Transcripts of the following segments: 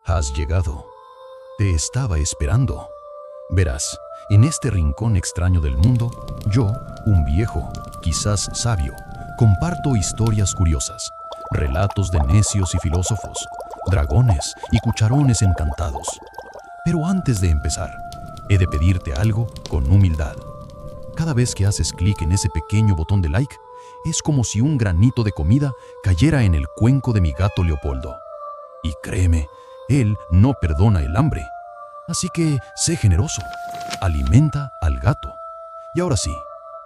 Has llegado. Te estaba esperando. Verás, en este rincón extraño del mundo, yo, un viejo, quizás sabio, comparto historias curiosas, relatos de necios y filósofos, dragones y cucharones encantados. Pero antes de empezar, he de pedirte algo con humildad. Cada vez que haces clic en ese pequeño botón de like, es como si un granito de comida cayera en el cuenco de mi gato Leopoldo. Y créeme, él no perdona el hambre. Así que sé generoso, alimenta al gato. Y ahora sí,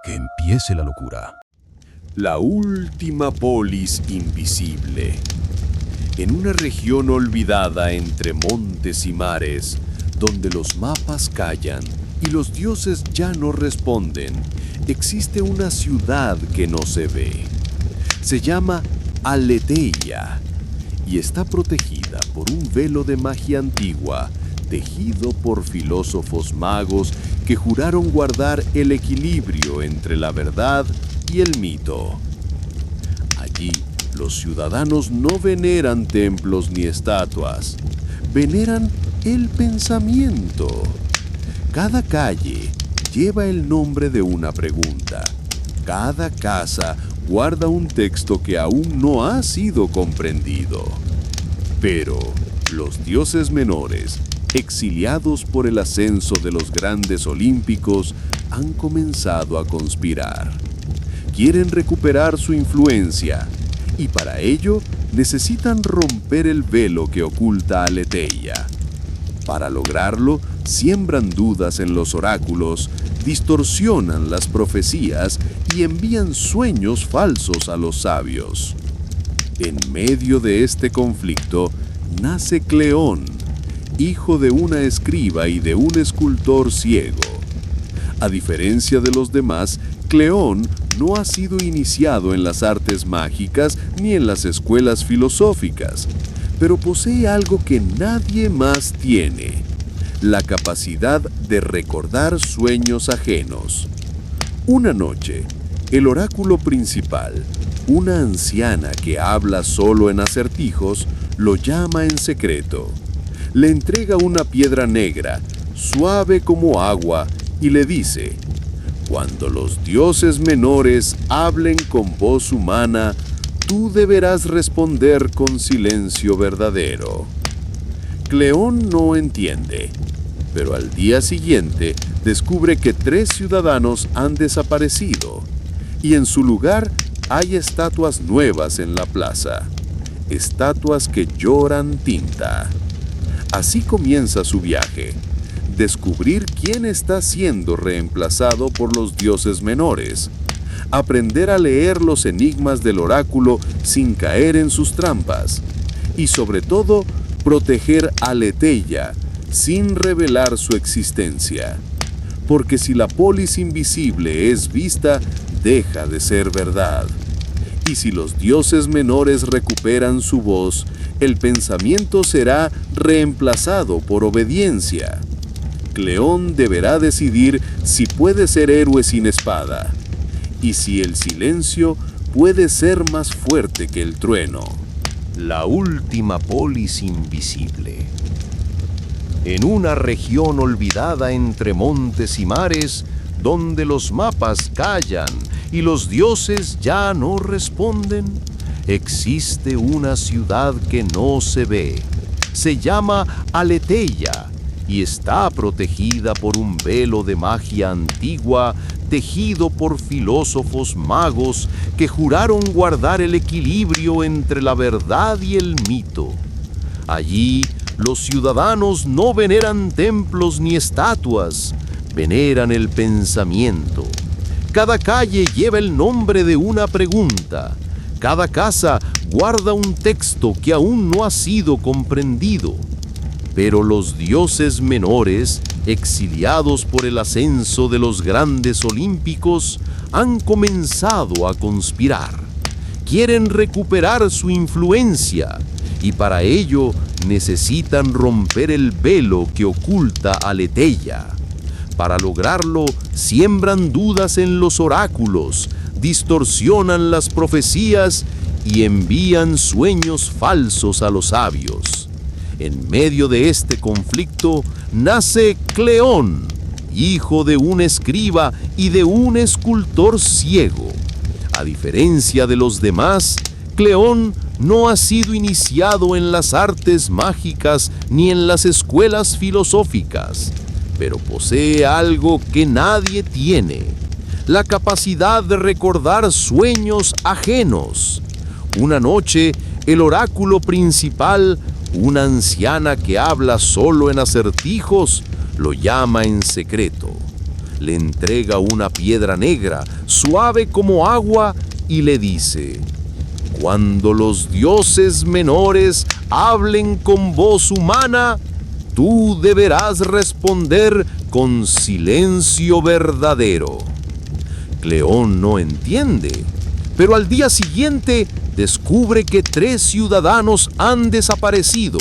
que empiece la locura. La última polis invisible. En una región olvidada entre montes y mares, donde los mapas callan y los dioses ya no responden, existe una ciudad que no se ve. Se llama Aletheia y está protegida por un velo de magia antigua, tejido por filósofos magos que juraron guardar el equilibrio entre la verdad y el mito. Allí, los ciudadanos no veneran templos ni estatuas, veneran el pensamiento. Cada calle lleva el nombre de una pregunta. Cada casa guarda un texto que aún no ha sido comprendido. Pero los dioses menores, exiliados por el ascenso de los grandes olímpicos, han comenzado a conspirar. Quieren recuperar su influencia y para ello necesitan romper el velo que oculta a Aletheia. Para lograrlo, siembran dudas en los oráculos, distorsionan las profecías y envían sueños falsos a los sabios. En medio de este conflicto nace Cleón, hijo de una escriba y de un escultor ciego. A diferencia de los demás, Cleón no ha sido iniciado en las artes mágicas ni en las escuelas filosóficas, pero posee algo que nadie más tiene: la capacidad de recordar sueños ajenos. Una noche, el oráculo principal, una anciana que habla solo en acertijos, lo llama en secreto. Le entrega una piedra negra, suave como agua, y le dice: «Cuando los dioses menores hablen con voz humana, tú deberás responder con silencio verdadero». Cleón no entiende, pero al día siguiente descubre que 3 ciudadanos han desaparecido, y en su lugar hay estatuas nuevas en la plaza, estatuas que lloran tinta. Así comienza su viaje: descubrir quién está siendo reemplazado por los dioses menores, aprender a leer los enigmas del oráculo sin caer en sus trampas, y sobre todo, proteger a Aletheia sin revelar su existencia. Porque si la polis invisible es vista, deja de ser verdad. Y si los dioses menores recuperan su voz, el pensamiento será reemplazado por obediencia. Cleón deberá decidir si puede ser héroe sin espada, y si el silencio puede ser más fuerte que el trueno. La última polis invisible. En una región olvidada entre montes y mares, donde los mapas callan y los dioses ya no responden, existe una ciudad que no se ve. Se llama Aletheia y está protegida por un velo de magia antigua tejido por filósofos magos que juraron guardar el equilibrio entre la verdad y el mito. Allí, los ciudadanos no veneran templos ni estatuas, veneran el pensamiento. Cada calle lleva el nombre de una pregunta. Cada casa guarda un texto que aún no ha sido comprendido. Pero los dioses menores, exiliados por el ascenso de los grandes olímpicos, han comenzado a conspirar. Quieren recuperar su influencia y para ello necesitan romper el velo que oculta a Aletheia. Para lograrlo, siembran dudas en los oráculos, distorsionan las profecías y envían sueños falsos a los sabios. En medio de este conflicto nace Cleón, hijo de un escriba y de un escultor ciego. A diferencia de los demás, Cleón no ha sido iniciado en las artes mágicas ni en las escuelas filosóficas, pero posee algo que nadie tiene: la capacidad de recordar sueños ajenos. Una noche, el oráculo principal, una anciana que habla solo en acertijos, lo llama en secreto. Le entrega una piedra negra, suave como agua, y le dice: cuando los dioses menores hablen con voz humana, tú deberás responder con silencio verdadero. Cleón no entiende, pero al día siguiente descubre que 3 ciudadanos han desaparecido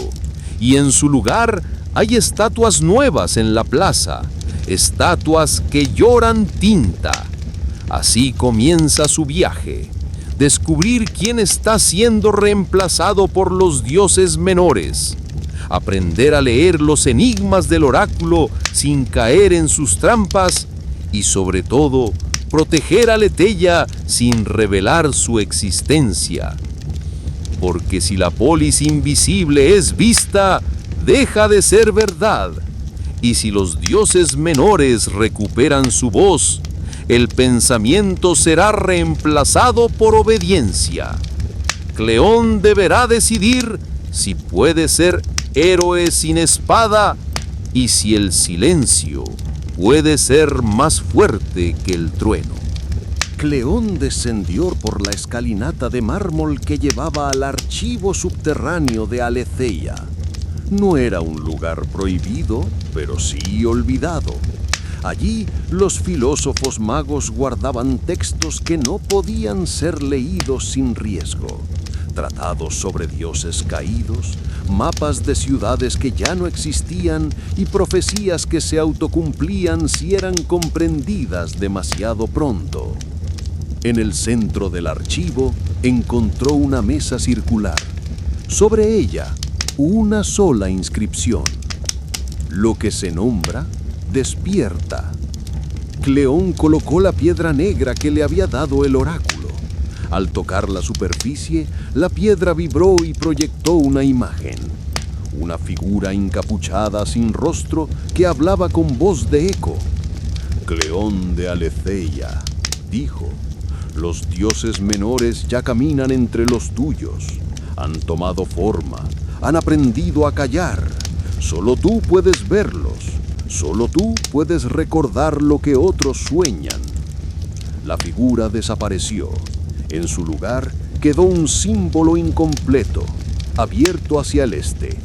y en su lugar hay estatuas nuevas en la plaza, estatuas que lloran tinta. Así comienza su viaje: descubrir quién está siendo reemplazado por los dioses menores, aprender a leer los enigmas del oráculo sin caer en sus trampas y, sobre todo, proteger a Leteia sin revelar su existencia. Porque si la polis invisible es vista, deja de ser verdad. Y si los dioses menores recuperan su voz, el pensamiento será reemplazado por obediencia. Cleón deberá decidir si puede ser héroe sin espada y si el silencio puede ser más fuerte que el trueno. Cleón descendió por la escalinata de mármol que llevaba al archivo subterráneo de Aletheia. No era un lugar prohibido, pero sí olvidado. Allí los filósofos magos guardaban textos que no podían ser leídos sin riesgo: tratados sobre dioses caídos, mapas de ciudades que ya no existían y profecías que se autocumplían si eran comprendidas demasiado pronto. En el centro del archivo encontró una mesa circular. Sobre ella, una sola inscripción: lo que se nombra Despierta. Cleón colocó la piedra negra que le había dado el oráculo. Al tocar la superficie, la piedra vibró y proyectó una imagen: una figura encapuchada sin rostro que hablaba con voz de eco. Cleón de Aletheia, dijo: los dioses menores ya caminan entre los tuyos. Han tomado forma, han aprendido a callar. Solo tú puedes verlos. Solo tú puedes recordar lo que otros sueñan. La figura desapareció. En su lugar quedó un símbolo incompleto, abierto hacia el este.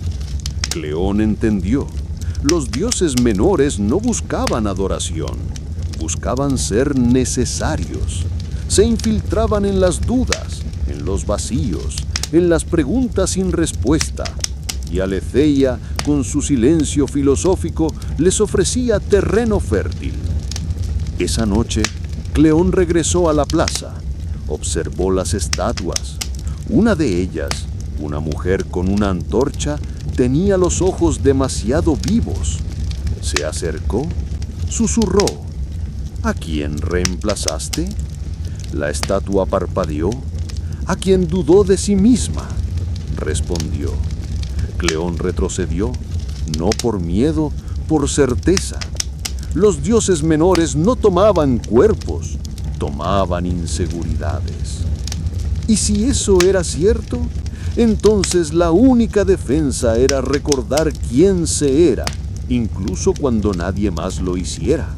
Cleón entendió: los dioses menores no buscaban adoración, buscaban ser necesarios. Se infiltraban en las dudas, en los vacíos, en las preguntas sin respuesta. Y Aletheia, con su silencio filosófico, les ofrecía terreno fértil. Esa noche, Cleón regresó a la plaza. Observó las estatuas. Una de ellas, una mujer con una antorcha, tenía los ojos demasiado vivos. Se acercó, susurró: ¿a quién reemplazaste? La estatua parpadeó: ¿a quién dudó de sí misma? Respondió. Cleón retrocedió, no por miedo, por certeza. Los dioses menores no tomaban cuerpos, tomaban inseguridades. Y si eso era cierto, entonces la única defensa era recordar quién se era, incluso cuando nadie más lo hiciera.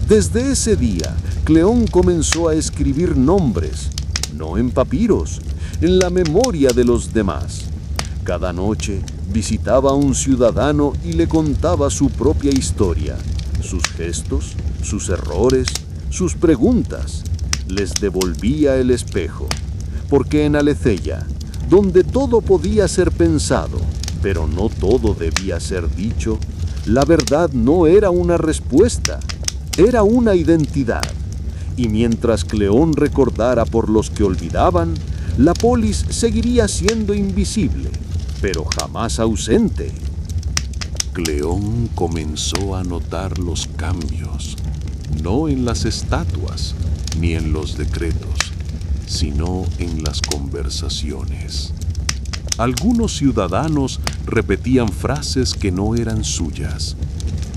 Desde ese día, Cleón comenzó a escribir nombres, no en papiros, en la memoria de los demás. Cada noche visitaba a un ciudadano y le contaba su propia historia, sus gestos, sus errores, sus preguntas. Les devolvía el espejo, porque en Aletheia, donde todo podía ser pensado, pero no todo debía ser dicho, la verdad no era una respuesta, era una identidad. Y mientras Cleón recordara por los que olvidaban, la polis seguiría siendo invisible. pero jamás ausente. Cleón comenzó a notar los cambios, no en las estatuas ni en los decretos, sino en las conversaciones. Algunos ciudadanos repetían frases que no eran suyas,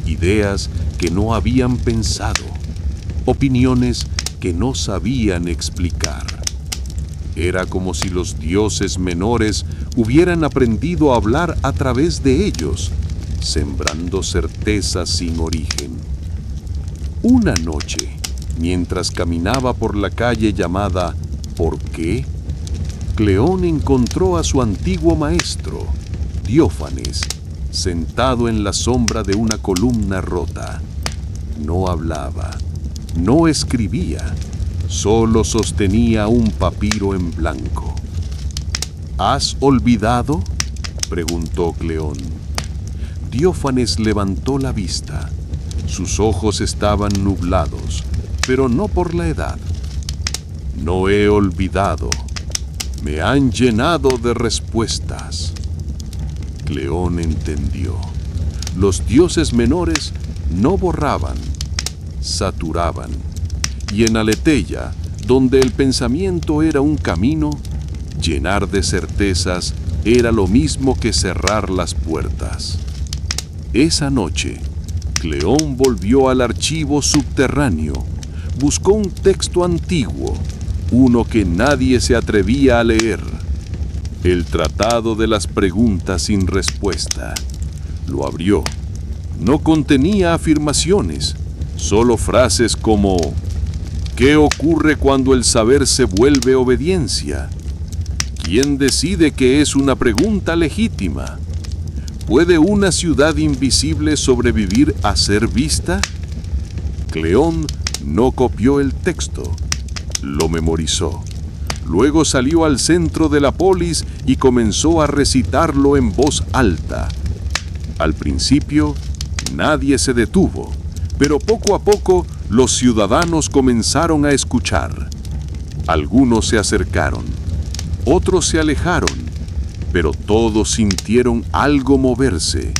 ideas que no habían pensado, opiniones que no sabían explicar. Era como si los dioses menores hubieran aprendido a hablar a través de ellos, sembrando certezas sin origen. Una noche, mientras caminaba por la calle llamada ¿Por qué?, Cleón encontró a su antiguo maestro, Diófanes, sentado en la sombra de una columna rota. No hablaba, no escribía, solo sostenía un papiro en blanco. ¿Has olvidado?, preguntó Cleón. Diófanes levantó la vista. Sus ojos estaban nublados, pero no por la edad. No he olvidado. Me han llenado de respuestas. Cleón entendió. Los dioses menores no borraban, saturaban. Y en Aletheia, donde el pensamiento era un camino, llenar de certezas era lo mismo que cerrar las puertas. Esa noche, Cleón volvió al archivo subterráneo, buscó un texto antiguo, uno que nadie se atrevía a leer, el Tratado de las Preguntas sin Respuesta. Lo abrió. No contenía afirmaciones, solo frases como ¿qué ocurre cuando el saber se vuelve obediencia? ¿Quién decide que es una pregunta legítima? ¿Puede una ciudad invisible sobrevivir a ser vista? Cleón no copió el texto, lo memorizó. Luego salió al centro de la polis y comenzó a recitarlo en voz alta. Al principio, nadie se detuvo, pero poco a poco los ciudadanos comenzaron a escuchar. Algunos se acercaron, otros se alejaron, pero todos sintieron algo moverse.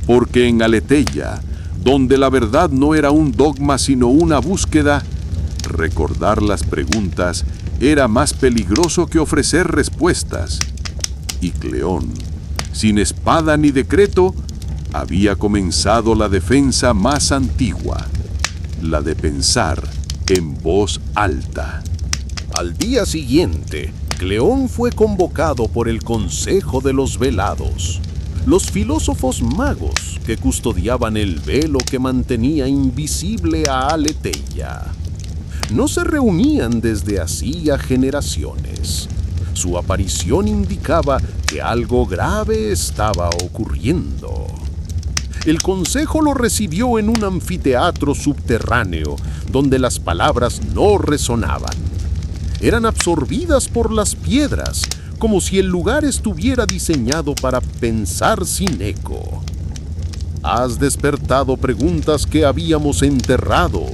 Porque en Aletheia, donde la verdad no era un dogma sino una búsqueda, recordar las preguntas era más peligroso que ofrecer respuestas. Y Cleón, sin espada ni decreto, había comenzado la defensa más antigua, la de pensar en voz alta. Al día siguiente, Cleón fue convocado por el Consejo de los Velados, los filósofos magos que custodiaban el velo que mantenía invisible a Aletheia. No se reunían desde hacía generaciones. Su aparición indicaba que algo grave estaba ocurriendo. El consejo lo recibió en un anfiteatro subterráneo, donde las palabras no resonaban. Eran absorbidas por las piedras, como si el lugar estuviera diseñado para pensar sin eco. «Has despertado preguntas que habíamos enterrado»,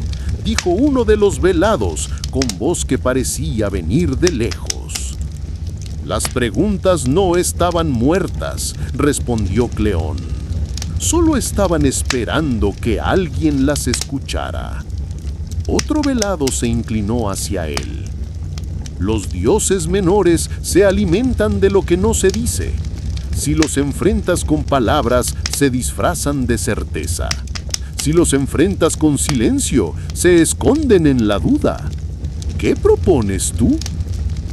dijo uno de los velados, con voz que parecía venir de lejos. «Las preguntas no estaban muertas», respondió Cleón. «Solo estaban esperando que alguien las escuchara». Otro velado se inclinó hacia él. «Los dioses menores se alimentan de lo que no se dice. Si los enfrentas con palabras, se disfrazan de certeza. Si los enfrentas con silencio, se esconden en la duda. ¿Qué propones tú?».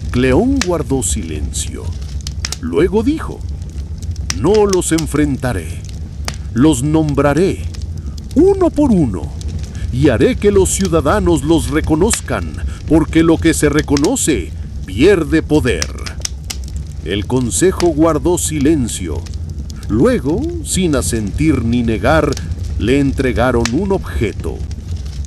Cleón guardó silencio. Luego dijo: «No los enfrentaré. Los nombraré, uno por uno, y haré que los ciudadanos los reconozcan, porque lo que se reconoce pierde poder». El consejo guardó silencio. Luego, sin asentir ni negar, le entregaron un objeto,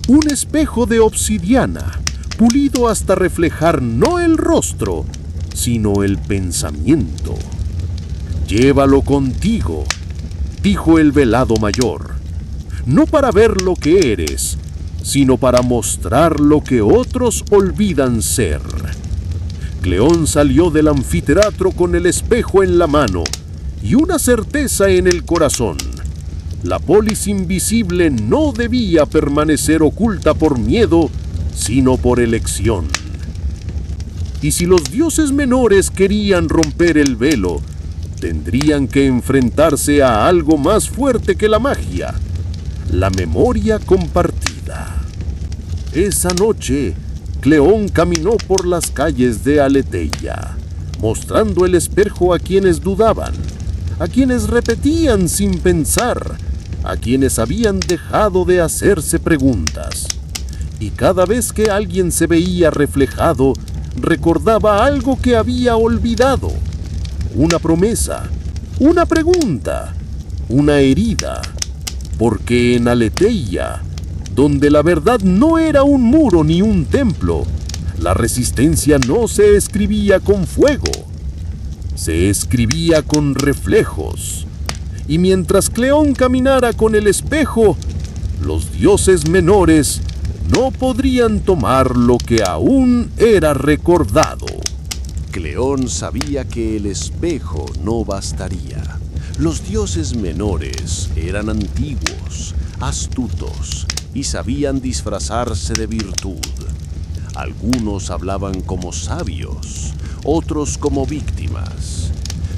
un espejo de obsidiana, pulido hasta reflejar no el rostro, sino el pensamiento. «Llévalo contigo», dijo el velado mayor, «no para ver lo que eres, sino para mostrar lo que otros olvidan ser». Cleón salió del anfiteatro con el espejo en la mano y una certeza en el corazón. La polis invisible no debía permanecer oculta por miedo, sino por elección. Y si los dioses menores querían romper el velo, tendrían que enfrentarse a algo más fuerte que la magia: la memoria compartida. Esa noche, Cleón caminó por las calles de Aletheia, mostrando el espejo a quienes dudaban, a quienes repetían sin pensar, a quienes habían dejado de hacerse preguntas. Y cada vez que alguien se veía reflejado, recordaba algo que había olvidado: una promesa, una pregunta, una herida. Porque en Aletheia, donde la verdad no era un muro ni un templo, la resistencia no se escribía con fuego, se escribía con reflejos. Y mientras Cleón caminara con el espejo, los dioses menores no podrían tomar lo que aún era recordado. Cleón sabía que el espejo no bastaría. Los dioses menores eran antiguos, astutos y sabían disfrazarse de virtud. Algunos hablaban como sabios, otros como víctimas.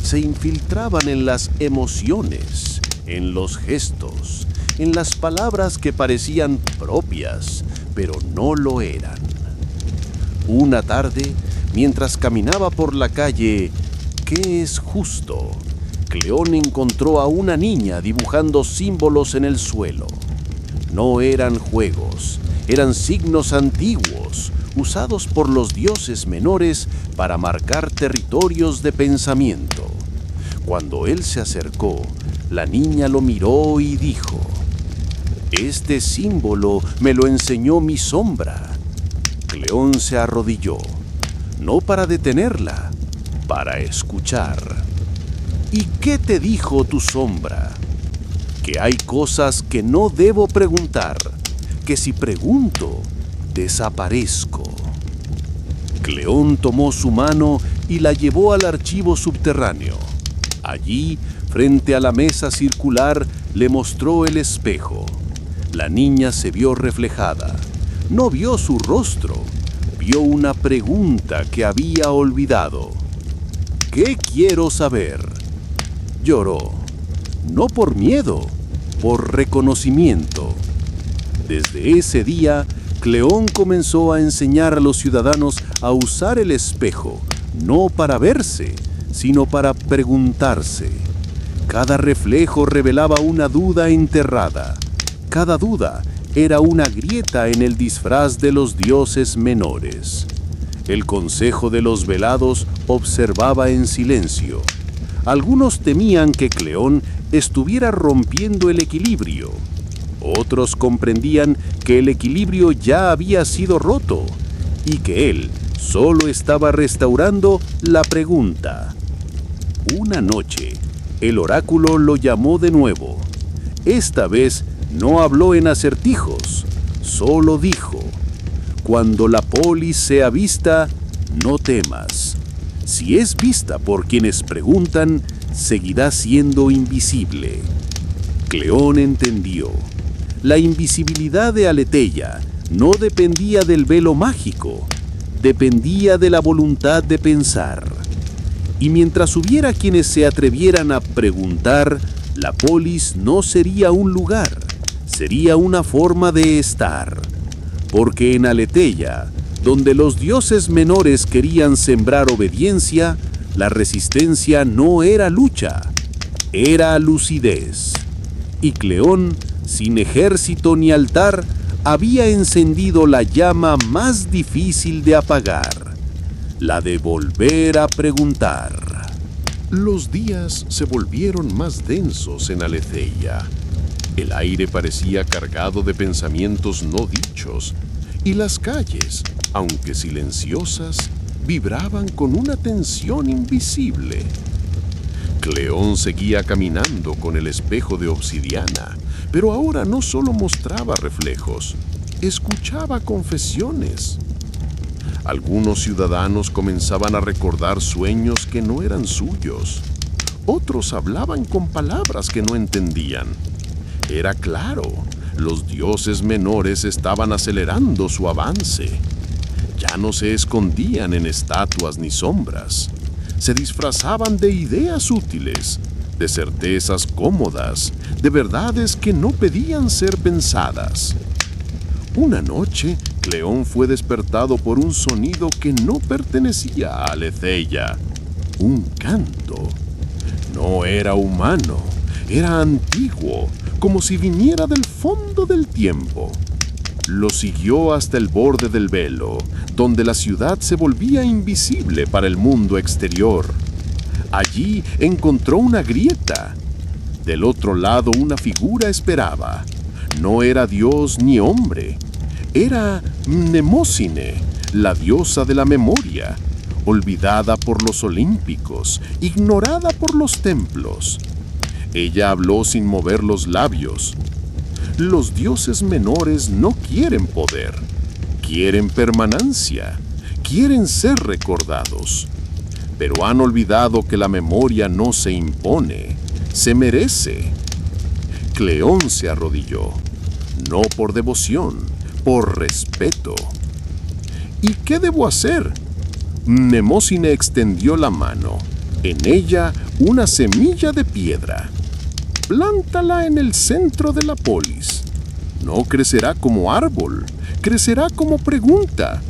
Se infiltraban en las emociones, en los gestos, en las palabras que parecían propias, pero no lo eran. Una tarde, mientras caminaba por la calle ¿Qué es justo?, Cleón encontró a una niña dibujando símbolos en el suelo. No eran juegos, eran signos antiguos, usados por los dioses menores para marcar territorios de pensamiento. Cuando él se acercó, la niña lo miró y dijo: «Este símbolo me lo enseñó mi sombra». Cleón se arrodilló, no para detenerla, para escuchar. «¿Y qué te dijo tu sombra?». «Que hay cosas que no debo preguntar, que si pregunto, desaparezco». Cleón tomó su mano y la llevó al archivo subterráneo. Allí, frente a la mesa circular, le mostró el espejo. La niña se vio reflejada. No vio su rostro, vio una pregunta que había olvidado. «¿Qué quiero saber?». Lloró, no por miedo, por reconocimiento. Desde ese día, Cleón comenzó a enseñar a los ciudadanos a usar el espejo, no para verse, sino para preguntarse. Cada reflejo revelaba una duda enterrada. Cada duda era una grieta en el disfraz de los dioses menores. El consejo de los velados observaba en silencio. Algunos temían que Cleón estuviera rompiendo el equilibrio. Otros comprendían que el equilibrio ya había sido roto y que él solo estaba restaurando la pregunta. Una noche, el oráculo lo llamó de nuevo. Esta vez no habló en acertijos, solo dijo: «Cuando la polis sea vista, no temas. Si es vista por quienes preguntan, seguirá siendo invisible». Cleón entendió. La invisibilidad de Aletheia no dependía del velo mágico, dependía de la voluntad de pensar. Y mientras hubiera quienes se atrevieran a preguntar, la polis no sería un lugar, sería una forma de estar. Porque en Aletheia, donde los dioses menores querían sembrar obediencia, la resistencia no era lucha, era lucidez. Y Cleón, sin ejército ni altar, había encendido la llama más difícil de apagar, la de volver a preguntar. Los días se volvieron más densos en Aletheia. El aire parecía cargado de pensamientos no dichos, y las calles, aunque silenciosas, vibraban con una tensión invisible. Cleón seguía caminando con el espejo de obsidiana, pero ahora no solo mostraba reflejos, escuchaba confesiones. Algunos ciudadanos comenzaban a recordar sueños que no eran suyos. Otros hablaban con palabras que no entendían. Era claro, los dioses menores estaban acelerando su avance. Ya no se escondían en estatuas ni sombras. Se disfrazaban de ideas útiles, de certezas cómodas, de verdades que no pedían ser pensadas. Una noche, Cleón fue despertado por un sonido que no pertenecía a Aletheia. Un canto. No era humano, era antiguo, como si viniera del fondo del tiempo. Lo siguió hasta el borde del velo, donde la ciudad se volvía invisible para el mundo exterior. Allí encontró una grieta. Del otro lado una figura esperaba. No era dios ni hombre. Era Mnemósine, la diosa de la memoria, olvidada por los olímpicos, ignorada por los templos. Ella habló sin mover los labios. Los dioses menores no quieren poder, quieren permanencia, quieren ser recordados. Pero han olvidado que la memoria no se impone, se merece. Cleón se arrodilló, no por devoción, por respeto. ¿Y qué debo hacer? Mnemósine extendió la mano. En ella una semilla de piedra. Plántala en el centro de la polis. No crecerá como árbol, crecerá como pregunta.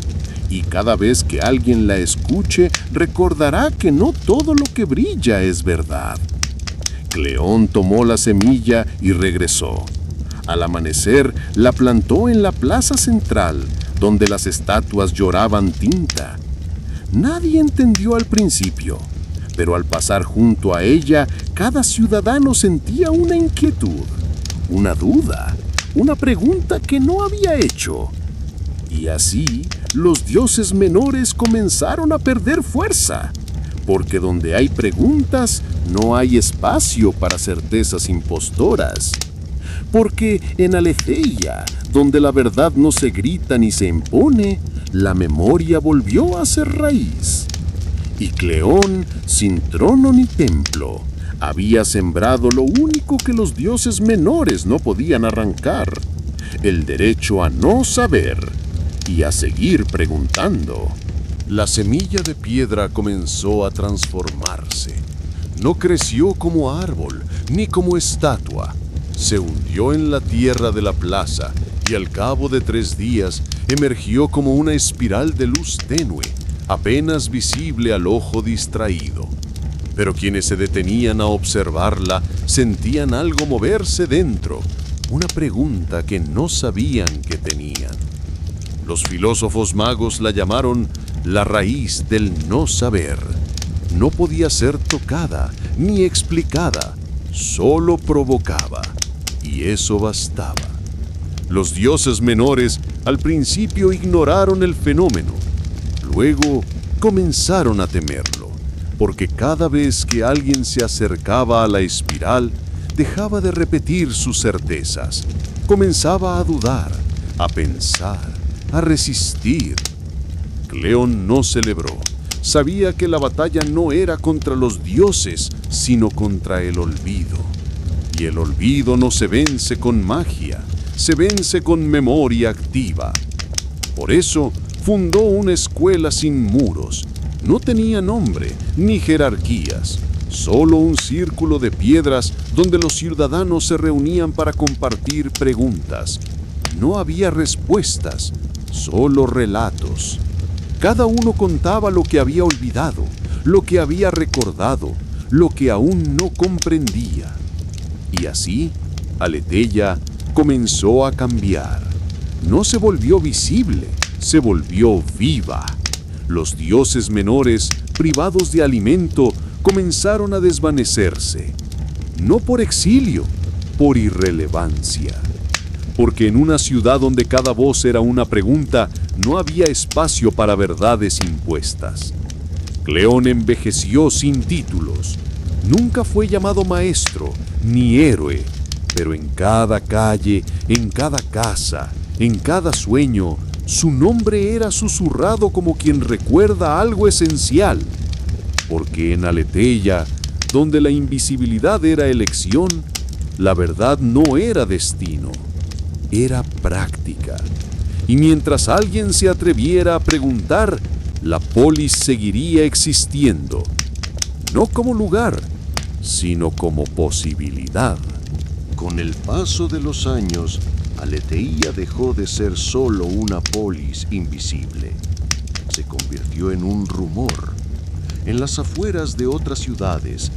Y cada vez que alguien la escuche, recordará que no todo lo que brilla es verdad. Cleón tomó la semilla y regresó. Al amanecer, la plantó en la plaza central, donde las estatuas lloraban tinta. Nadie entendió al principio, pero al pasar junto a ella, cada ciudadano sentía una inquietud, una duda, una pregunta que no había hecho. Y así, los dioses menores comenzaron a perder fuerza, porque donde hay preguntas, no hay espacio para certezas impostoras. Porque en Aletheia, donde la verdad no se grita ni se impone, la memoria volvió a ser raíz. Y Cleón, sin trono ni templo, había sembrado lo único que los dioses menores no podían arrancar: el derecho a no saber y a seguir preguntando. La semilla de piedra comenzó a transformarse. No creció como árbol ni como estatua. Se hundió en la tierra de la plaza y al cabo de 3 días emergió como una espiral de luz tenue, apenas visible al ojo distraído. Pero quienes se detenían a observarla sentían algo moverse dentro, una pregunta que no sabían que tenían. Los filósofos magos la llamaron la raíz del no saber. No podía ser tocada ni explicada, solo provocaba, y eso bastaba. Los dioses menores al principio ignoraron el fenómeno, luego comenzaron a temerlo, porque cada vez que alguien se acercaba a la espiral, dejaba de repetir sus certezas, comenzaba a dudar, a pensar, a resistir. Cleón no celebró. Sabía que la batalla no era contra los dioses, sino contra el olvido. Y el olvido no se vence con magia, se vence con memoria activa. Por eso fundó una escuela sin muros. No tenía nombre ni jerarquías, solo un círculo de piedras donde los ciudadanos se reunían para compartir preguntas. No había respuestas, solo relatos. Cada uno contaba lo que había olvidado, lo que había recordado, lo que aún no comprendía. Y así, Aletheia comenzó a cambiar. No se volvió visible, se volvió viva. Los dioses menores, privados de alimento, comenzaron a desvanecerse. No por exilio, por irrelevancia. Porque en una ciudad donde cada voz era una pregunta, no había espacio para verdades impuestas. Cleón envejeció sin títulos. Nunca fue llamado maestro ni héroe, pero en cada calle, en cada casa, en cada sueño, Su nombre era susurrado como quien recuerda algo esencial, porque en Aletheia, donde la invisibilidad era elección, la verdad no era destino, era práctica. Y mientras alguien se atreviera a preguntar, la polis seguiría existiendo, no como lugar, sino como posibilidad. Con el paso de los años, Aletheia dejó de ser solo una polis invisible. Se convirtió en un rumor. En las afueras de otras ciudades,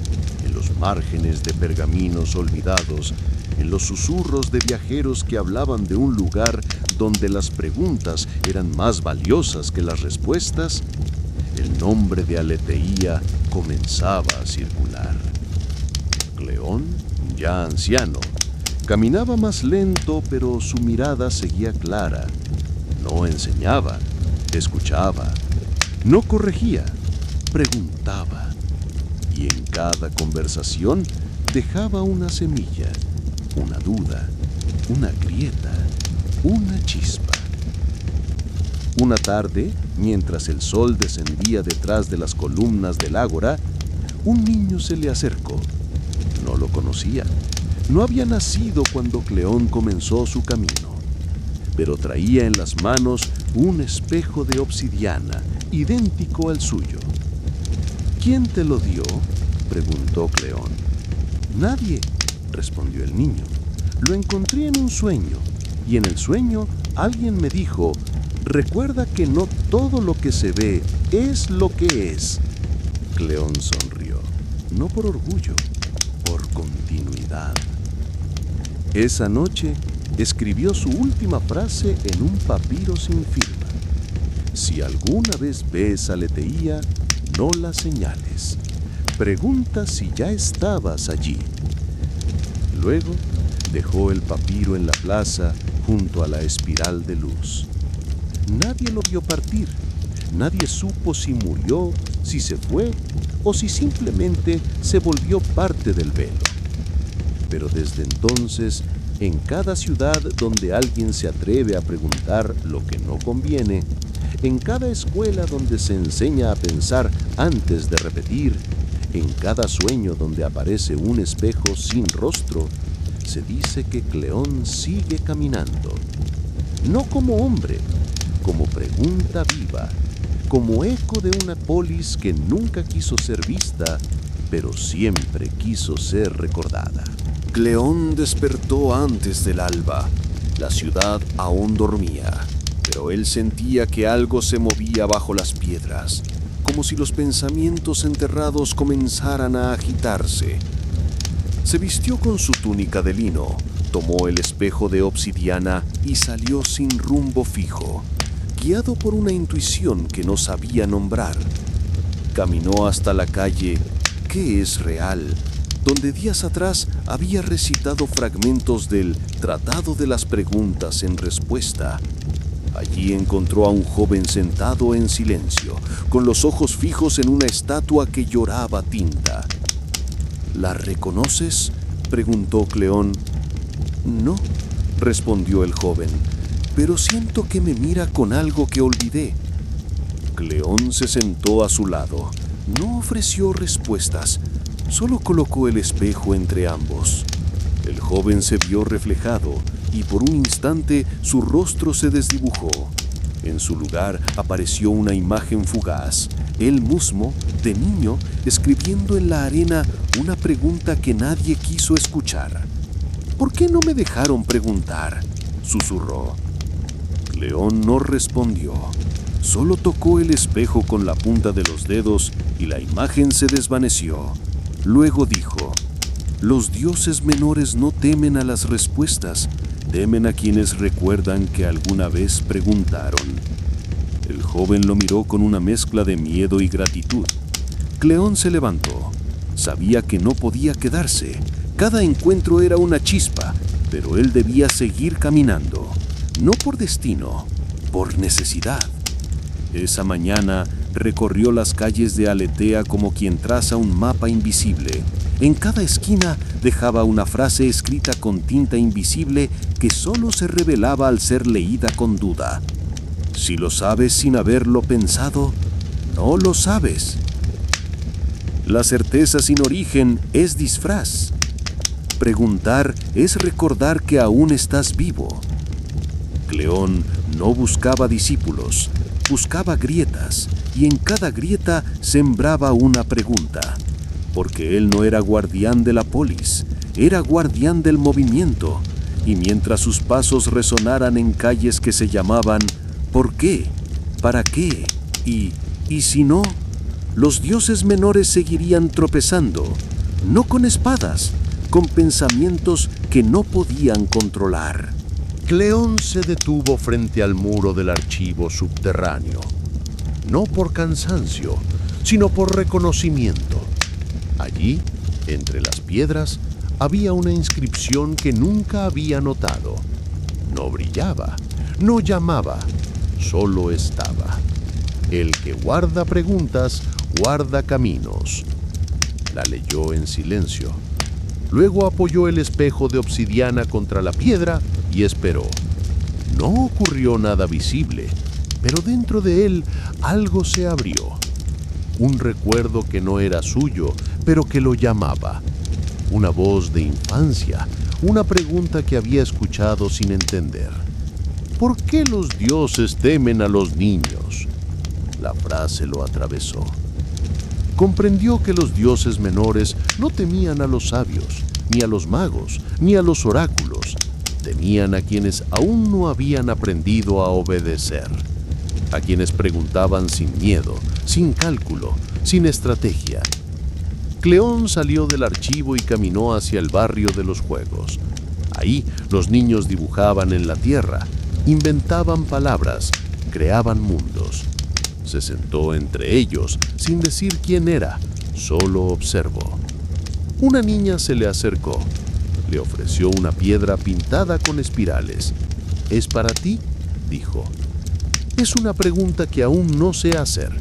en los márgenes de pergaminos olvidados, en los susurros de viajeros que hablaban de un lugar donde las preguntas eran más valiosas que las respuestas, el nombre de Aletheia comenzaba a circular. Cleón, ya anciano, caminaba más lento, pero su mirada seguía clara. No enseñaba, escuchaba, no corregía, preguntaba. Y en cada conversación dejaba una semilla, una duda, una grieta, una chispa. Una tarde, mientras el sol descendía detrás de las columnas del ágora, un niño se le acercó. No lo conocía. No había nacido cuando Cleón comenzó su camino, pero traía en las manos un espejo de obsidiana, idéntico al suyo. ¿Quién te lo dio?, preguntó Cleón. Nadie, respondió el niño. Lo encontré en un sueño, y en el sueño alguien me dijo: recuerda que no todo lo que se ve es lo que es. Cleón sonrió, no por orgullo, por continuidad. Esa noche escribió su última frase en un papiro sin firma. Si alguna vez ves a Aletheia, no la señales. Pregunta si ya estabas allí. Luego dejó el papiro en la plaza junto a la espiral de luz. Nadie lo vio partir. Nadie supo si murió, si se fue o si simplemente se volvió parte del velo. Pero desde entonces, en cada ciudad donde alguien se atreve a preguntar lo que no conviene, en cada escuela donde se enseña a pensar antes de repetir, en cada sueño donde aparece un espejo sin rostro, se dice que Cleón sigue caminando. No como hombre, como pregunta viva, como eco de una polis que nunca quiso ser vista, pero siempre quiso ser recordada. Cleón despertó antes del alba. La ciudad aún dormía, pero él sentía que algo se movía bajo las piedras, como si los pensamientos enterrados comenzaran a agitarse. Se vistió con su túnica de lino, tomó el espejo de obsidiana y salió sin rumbo fijo, guiado por una intuición que no sabía nombrar. Caminó hasta la calle ¿Qué es real?, donde días atrás había recitado fragmentos del Tratado de las Preguntas en Respuesta. Allí encontró a un joven sentado en silencio, con los ojos fijos en una estatua que lloraba tinta. ¿La reconoces?, preguntó Cleón. No, respondió el joven, pero siento que me mira con algo que olvidé. Cleón se sentó a su lado. No ofreció respuestas, solo colocó el espejo entre ambos. El joven se vio reflejado y por un instante su rostro se desdibujó. En su lugar apareció una imagen fugaz, él mismo, de niño, escribiendo en la arena una pregunta que nadie quiso escuchar. ¿Por qué no me dejaron preguntar?, susurró. Cleón no respondió, solo tocó el espejo con la punta de los dedos y la imagen se desvaneció. Luego dijo: los dioses menores no temen a las respuestas, temen a quienes recuerdan que alguna vez preguntaron. El joven lo miró con una mezcla de miedo y gratitud. Cleón se levantó. Sabía que no podía quedarse. Cada encuentro era una chispa, pero él debía seguir caminando. No por destino, por necesidad. Esa mañana recorrió las calles de Aletheia como quien traza un mapa invisible. En cada esquina dejaba una frase escrita con tinta invisible que solo se revelaba al ser leída con duda. Si lo sabes sin haberlo pensado, no lo sabes. La certeza sin origen es disfraz. Preguntar es recordar que aún estás vivo. Cleón no buscaba discípulos, buscaba grietas, y en cada grieta sembraba una pregunta, porque él no era guardián de la polis, era guardián del movimiento, y mientras sus pasos resonaran en calles que se llamaban ¿por qué? ¿Para qué? ¿Y si no? Los dioses menores seguirían tropezando, no con espadas, con pensamientos que no podían controlar. Cleón se detuvo frente al muro del archivo subterráneo, no por cansancio, sino por reconocimiento. Allí, entre las piedras, había una inscripción que nunca había notado. No brillaba, no llamaba, solo estaba. El que guarda preguntas, guarda caminos. La leyó en silencio. Luego apoyó el espejo de obsidiana contra la piedra y esperó. No ocurrió nada visible, pero dentro de él algo se abrió. Un recuerdo que no era suyo, pero que lo llamaba. Una voz de infancia, una pregunta que había escuchado sin entender. ¿Por qué los dioses temen a los niños? La frase lo atravesó. Comprendió que los dioses menores no temían a los sabios, ni a los magos, ni a los oráculos. Temían a quienes aún no habían aprendido a obedecer, a quienes preguntaban sin miedo, sin cálculo, sin estrategia. Cleón salió del archivo y caminó hacia el barrio de los juegos. Ahí los niños dibujaban en la tierra, inventaban palabras, creaban mundos. Se sentó entre ellos sin decir quién era, solo observó. Una niña se le acercó. Le ofreció una piedra pintada con espirales. ¿Es para ti?, dijo. Es una pregunta que aún no sé hacer.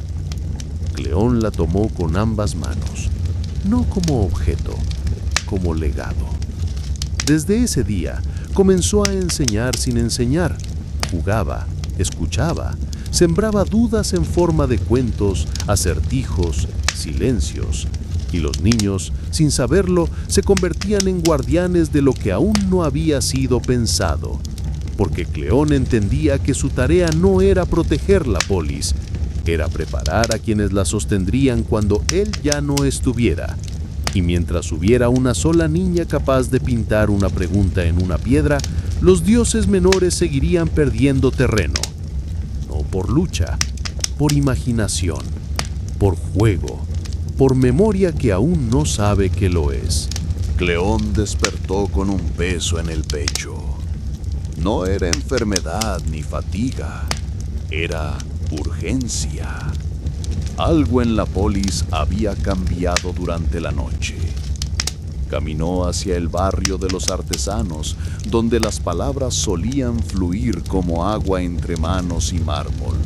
Cleón la tomó con ambas manos, no como objeto, como legado. Desde ese día comenzó a enseñar sin enseñar. Jugaba, escuchaba, sembraba dudas en forma de cuentos, acertijos, silencios, y los niños, sin saberlo, se convertían en guardianes de lo que aún no había sido pensado, porque Cleón entendía que su tarea no era proteger la polis, era preparar a quienes la sostendrían cuando él ya no estuviera. Y mientras hubiera una sola niña capaz de pintar una pregunta en una piedra, los dioses menores seguirían perdiendo terreno. No por lucha, por imaginación, por juego, por memoria que aún no sabe que lo es. Cleón despertó con un peso en el pecho. No era enfermedad ni fatiga, era urgencia. Algo en la polis había cambiado durante la noche. Caminó hacia el barrio de los artesanos, donde las palabras solían fluir como agua entre manos y mármol.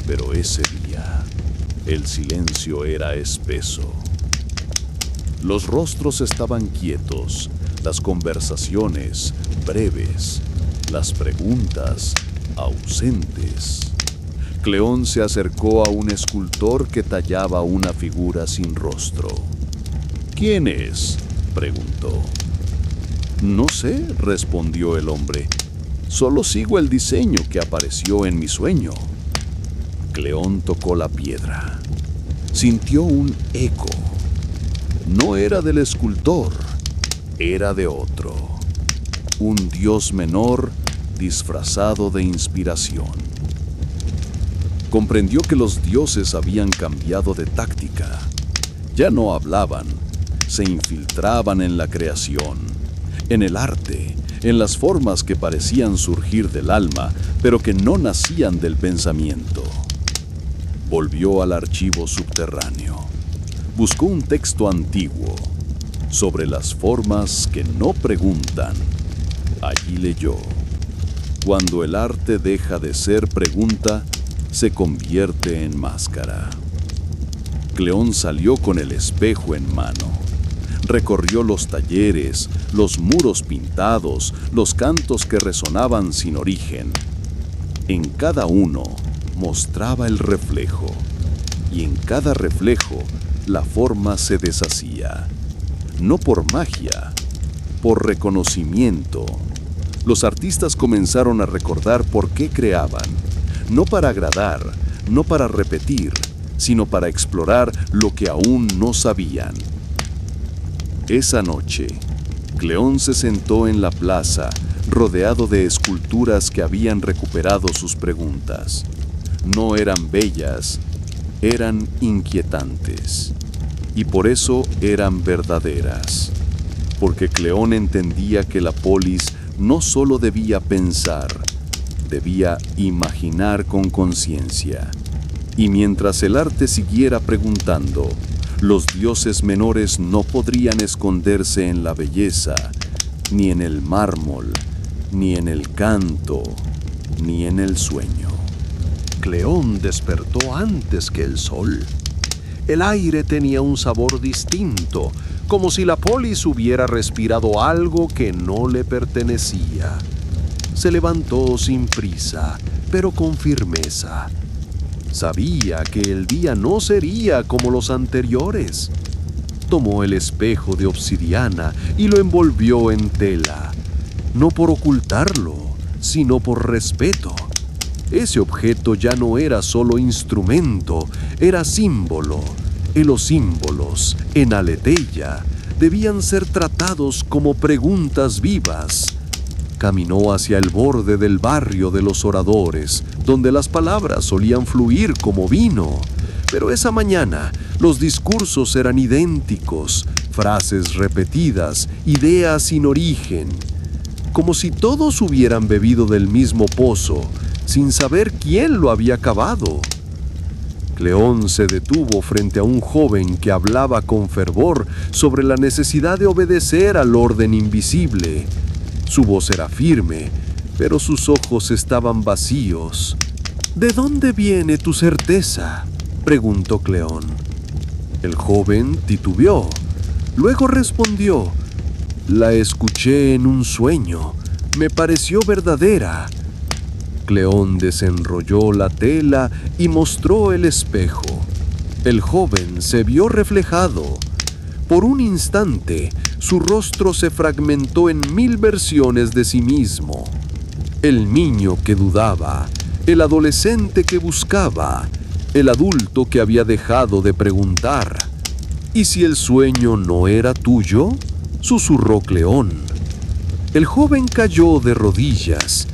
Pero ese día, el silencio era espeso. Los rostros estaban quietos, las conversaciones breves, las preguntas ausentes. Cleón se acercó a un escultor que tallaba una figura sin rostro. ¿Quién es?, preguntó. No sé, respondió el hombre. Solo sigo el diseño que apareció en mi sueño. Cleón tocó la piedra. Sintió un eco. No era del escultor, era de otro. Un dios menor disfrazado de inspiración. Comprendió que los dioses habían cambiado de táctica. Ya no hablaban, se infiltraban en la creación, en el arte, en las formas que parecían surgir del alma, pero que no nacían del pensamiento. Volvió al archivo subterráneo. Buscó un texto antiguo sobre las formas que no preguntan. Allí leyó: cuando el arte deja de ser pregunta, se convierte en máscara. Cleón salió con el espejo en mano. Recorrió los talleres, los muros pintados, los cantos que resonaban sin origen. En cada uno mostraba el reflejo, y en cada reflejo la forma se deshacía. No por magia, por reconocimiento. Los artistas comenzaron a recordar por qué creaban, no para agradar, no para repetir, sino para explorar lo que aún no sabían. Esa noche, Cleón se sentó en la plaza, rodeado de esculturas que habían recuperado sus preguntas. No eran bellas, eran inquietantes. Y por eso eran verdaderas. Porque Cleón entendía que la polis no solo debía pensar, debía imaginar con conciencia. Y mientras el arte siguiera preguntando, los dioses menores no podrían esconderse en la belleza, ni en el mármol, ni en el canto, ni en el sueño. Cleón despertó antes que el sol. El aire tenía un sabor distinto, como si la polis hubiera respirado algo que no le pertenecía. Se levantó sin prisa, pero con firmeza. Sabía que el día no sería como los anteriores. Tomó el espejo de obsidiana y lo envolvió en tela, no por ocultarlo, sino por respeto. Ese objeto ya no era solo instrumento, era símbolo, y los símbolos, en Aleteia, debían ser tratados como preguntas vivas. Caminó hacia el borde del barrio de los oradores, donde las palabras solían fluir como vino. Pero esa mañana los discursos eran idénticos, frases repetidas, ideas sin origen, como si todos hubieran bebido del mismo pozo, sin saber quién lo había cavado. Cleón se detuvo frente a un joven que hablaba con fervor sobre la necesidad de obedecer al orden invisible. Su voz era firme, pero sus ojos estaban vacíos. ¿De dónde viene tu certeza?, preguntó Cleón. El joven titubeó. Luego respondió: la escuché en un sueño. Me pareció verdadera. Cleón desenrolló la tela y mostró el espejo. El joven se vio reflejado. Por un instante, su rostro se fragmentó en 1000 versiones de sí mismo. El niño que dudaba, el adolescente que buscaba, el adulto que había dejado de preguntar. ¿Y si el sueño no era tuyo?, susurró Cleón. El joven cayó de rodillas,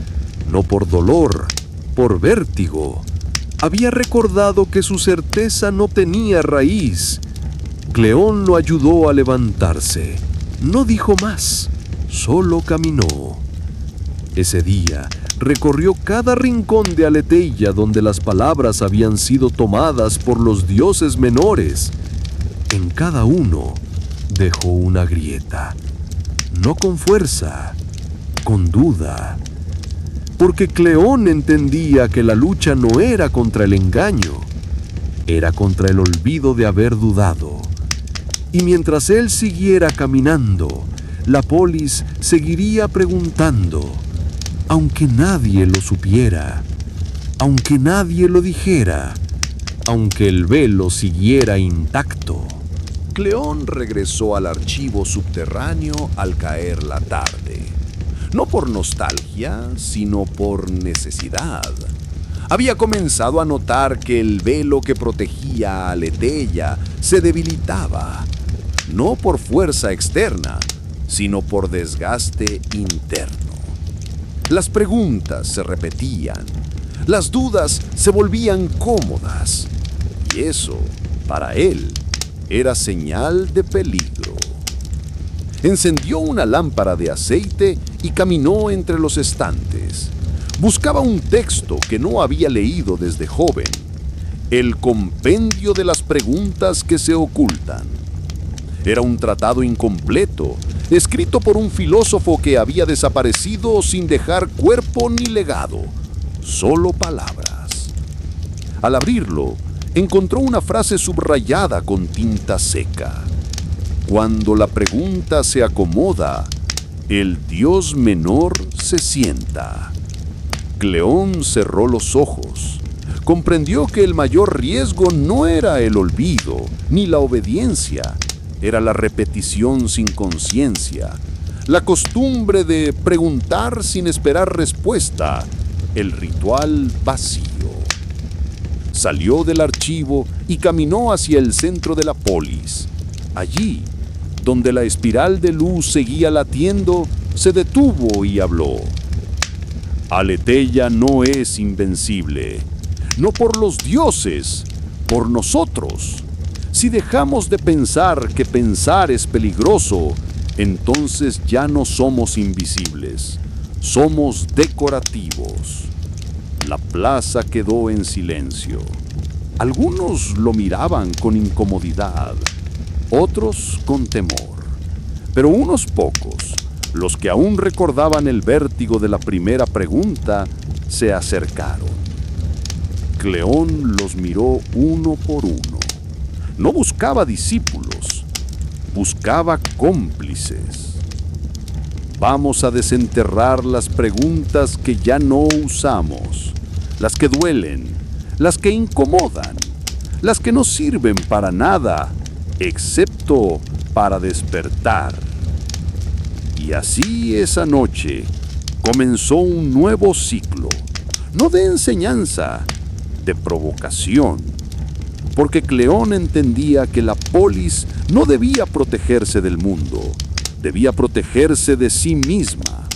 no por dolor, por vértigo. Había recordado que su certeza no tenía raíz. Cleón lo ayudó a levantarse. No dijo más, solo caminó. Ese día recorrió cada rincón de Aleteia donde las palabras habían sido tomadas por los dioses menores. En cada uno dejó una grieta, no con fuerza, con duda. Porque Cleón entendía que la lucha no era contra el engaño, era contra el olvido de haber dudado. Y mientras él siguiera caminando, la polis seguiría preguntando, aunque nadie lo supiera, aunque nadie lo dijera, aunque el velo siguiera intacto. Cleón regresó al archivo subterráneo al caer la tarde. No por nostalgia, sino por necesidad. Había comenzado a notar que el velo que protegía a Aleteia se debilitaba, no por fuerza externa, sino por desgaste interno. Las preguntas se repetían, las dudas se volvían cómodas, y eso, para él, era señal de peligro. Encendió una lámpara de aceite y caminó entre los estantes. Buscaba un texto que no había leído desde joven, el compendio de las preguntas que se ocultan. Era un tratado incompleto, escrito por un filósofo que había desaparecido sin dejar cuerpo ni legado, solo palabras. Al abrirlo, encontró una frase subrayada con tinta seca. Cuando la pregunta se acomoda, el dios menor se sienta. Cleón cerró los ojos. Comprendió que el mayor riesgo no era el olvido ni la obediencia, era la repetición sin conciencia, la costumbre de preguntar sin esperar respuesta, el ritual vacío. Salió del archivo y caminó hacia el centro de la polis. Allí, donde la espiral de luz seguía latiendo, se detuvo y habló. Aletheia no es invencible, no por los dioses, por nosotros. Si dejamos de pensar que pensar es peligroso, entonces ya no somos invisibles, somos decorativos. La plaza quedó en silencio. Algunos lo miraban con incomodidad, otros con temor. Pero unos pocos, los que aún recordaban el vértigo de la primera pregunta, se acercaron. Cleón los miró uno por uno. No buscaba discípulos, buscaba cómplices. Vamos a desenterrar las preguntas que ya no usamos, las que duelen, las que incomodan, las que no sirven para nada, excepto para despertar. Y así esa noche comenzó un nuevo ciclo, no de enseñanza, de provocación, porque Cleón entendía que la polis no debía protegerse del mundo, debía protegerse de sí misma.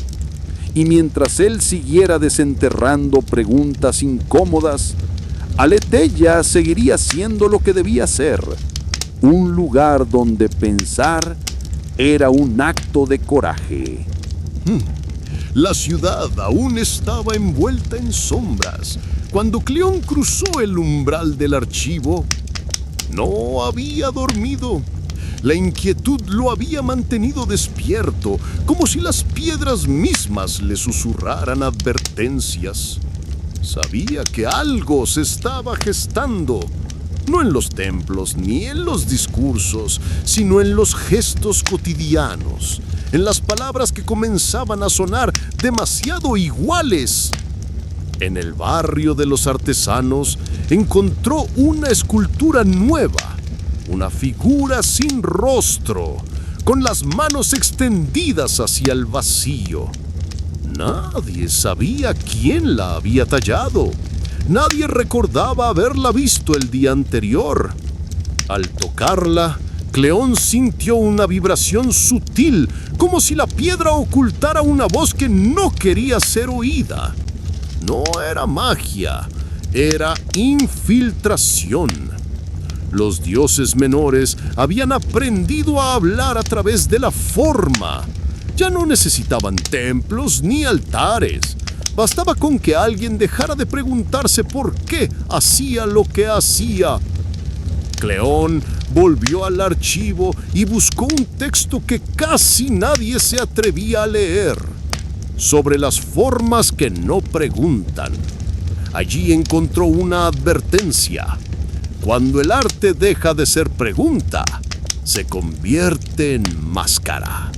Y mientras él siguiera desenterrando preguntas incómodas, Aletheia seguiría siendo lo que debía ser, un lugar donde pensar era un acto de coraje. La ciudad aún estaba envuelta en sombras. Cuando Cleón cruzó el umbral del archivo, no había dormido. La inquietud lo había mantenido despierto, como si las piedras mismas le susurraran advertencias. Sabía que algo se estaba gestando, no en los templos ni en los discursos, sino en los gestos cotidianos, en las palabras que comenzaban a sonar demasiado iguales. En el barrio de los artesanos encontró una escultura nueva, una figura sin rostro, con las manos extendidas hacia el vacío. Nadie sabía quién la había tallado. Nadie recordaba haberla visto el día anterior. Al tocarla, Cleón sintió una vibración sutil, como si la piedra ocultara una voz que no quería ser oída. No era magia, era infiltración. Los dioses menores habían aprendido a hablar a través de la forma. Ya no necesitaban templos ni altares. Bastaba con que alguien dejara de preguntarse por qué hacía lo que hacía. Cleón volvió al archivo y buscó un texto que casi nadie se atrevía a leer, sobre las formas que no preguntan. Allí encontró una advertencia. Cuando el arte deja de ser pregunta, se convierte en máscara.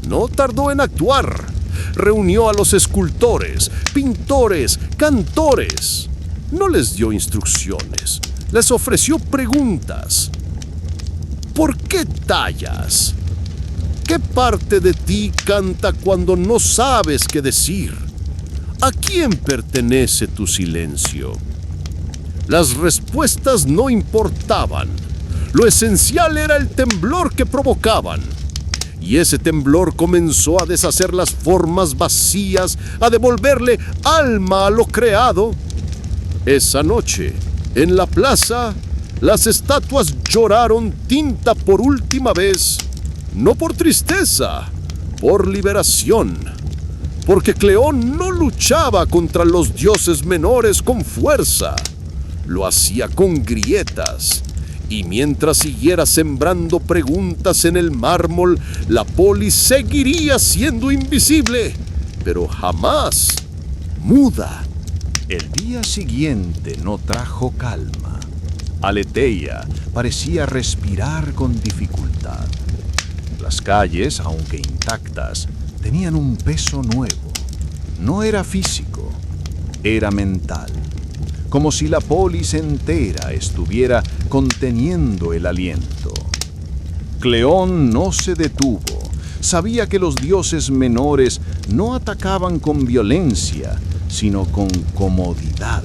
No tardó en actuar. Reunió a los escultores, pintores, cantores. No les dio instrucciones, les ofreció preguntas. ¿Por qué tallas? ¿Qué parte de ti canta cuando no sabes qué decir? ¿A quién pertenece tu silencio? Las respuestas no importaban. Lo esencial era el temblor que provocaban. Y ese temblor comenzó a deshacer las formas vacías, a devolverle alma a lo creado. Esa noche, en la plaza, las estatuas lloraron tinta por última vez, no por tristeza, por liberación. Porque Cleón no luchaba contra los dioses menores con fuerza, lo hacía con grietas. Y mientras siguiera sembrando preguntas en el mármol, la polis seguiría siendo invisible, pero jamás muda. El día siguiente no trajo calma. Aletheia parecía respirar con dificultad. Las calles, aunque intactas, tenían un peso nuevo. No era físico, era mental, como si la polis entera estuviera conteniendo el aliento. Cleón no se detuvo. Sabía que los dioses menores no atacaban con violencia, sino con comodidad.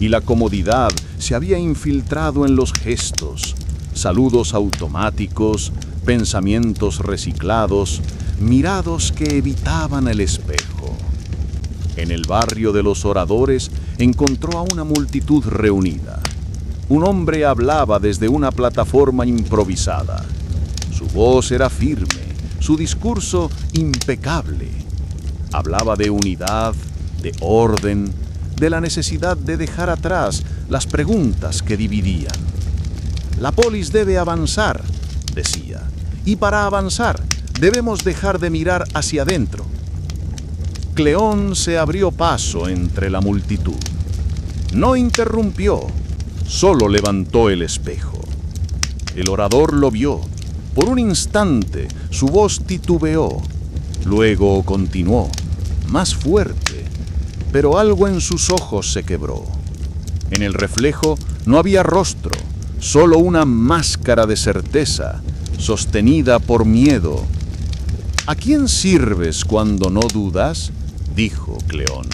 Y la comodidad se había infiltrado en los gestos, saludos automáticos, pensamientos reciclados, mirados que evitaban el espejo. En el barrio de los oradores encontró a una multitud reunida. Un hombre hablaba desde una plataforma improvisada. Su voz era firme, su discurso impecable. Hablaba de unidad, de orden, de la necesidad de dejar atrás las preguntas que dividían. La polis debe avanzar, decía, y para avanzar debemos dejar de mirar hacia adentro. Cleón se abrió paso entre la multitud. No interrumpió, solo levantó el espejo. El orador lo vio. Por un instante su voz titubeó, luego continuó, más fuerte, pero algo en sus ojos se quebró. En el reflejo no había rostro, solo una máscara de certeza, sostenida por miedo. ¿A quién sirves cuando no dudas?, dijo Cleón,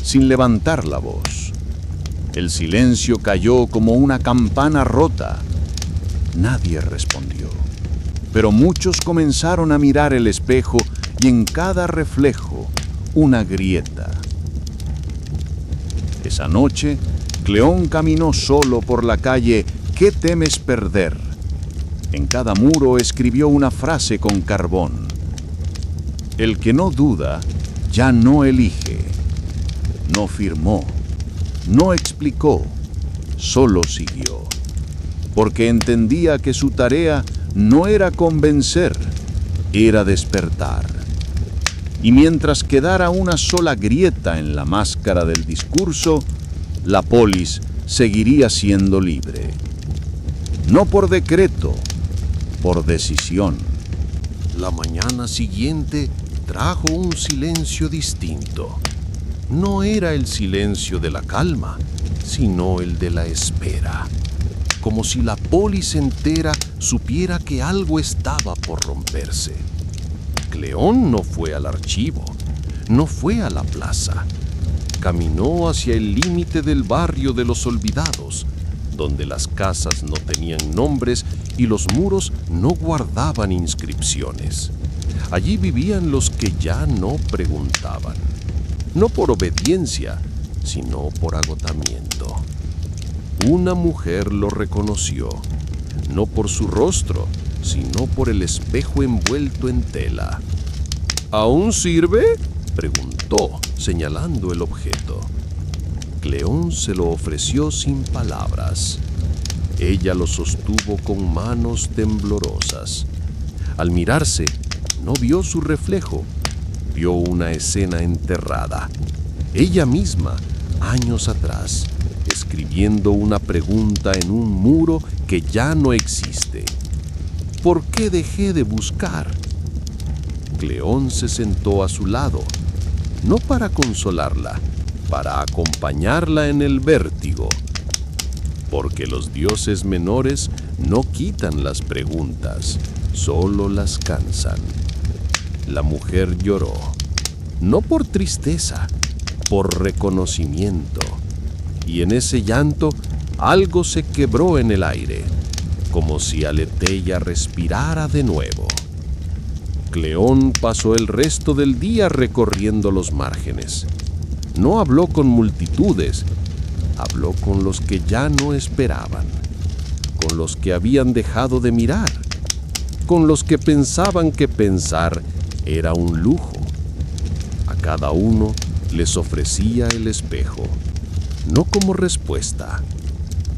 sin levantar la voz. El silencio cayó como una campana rota. Nadie respondió, pero muchos comenzaron a mirar el espejo y en cada reflejo una grieta. Esa noche, Cleón caminó solo por la calle ¿Qué temes perder? En cada muro escribió una frase con carbón. El que no duda, ya no elige. No firmó, no explicó, solo siguió. Porque entendía que su tarea no era convencer, era despertar. Y mientras quedara una sola grieta en la máscara del discurso, la polis seguiría siendo libre. No por decreto, por decisión. La mañana siguiente trajo un silencio distinto. No era el silencio de la calma, sino el de la espera. Como si la polis entera supiera que algo estaba por romperse. Cleón no fue al archivo, no fue a la plaza. Caminó hacia el límite del barrio de los olvidados, donde las casas no tenían nombres y los muros no guardaban inscripciones. Allí vivían los que ya no preguntaban, no por obediencia, sino por agotamiento. Una mujer lo reconoció, no por su rostro, sino por el espejo envuelto en tela. ¿Aún sirve?, preguntó, señalando el objeto. Cleón se lo ofreció sin palabras. Ella lo sostuvo con manos temblorosas. Al mirarse, no vio su reflejo, vio una escena enterrada. Ella misma, años atrás, escribiendo una pregunta en un muro que ya no existe. ¿Por qué dejé de buscar? Cleón se sentó a su lado, no para consolarla, para acompañarla en el vértigo. Porque los dioses menores no quitan las preguntas, solo las cansan. La mujer lloró, no por tristeza, por reconocimiento. Y en ese llanto algo se quebró en el aire, como si Aletheia respirara de nuevo. Cleón pasó el resto del día recorriendo los márgenes. No habló con multitudes, habló con los que ya no esperaban, con los que habían dejado de mirar, con los que pensaban que pensar era un lujo. A cada uno les ofrecía el espejo, no como respuesta,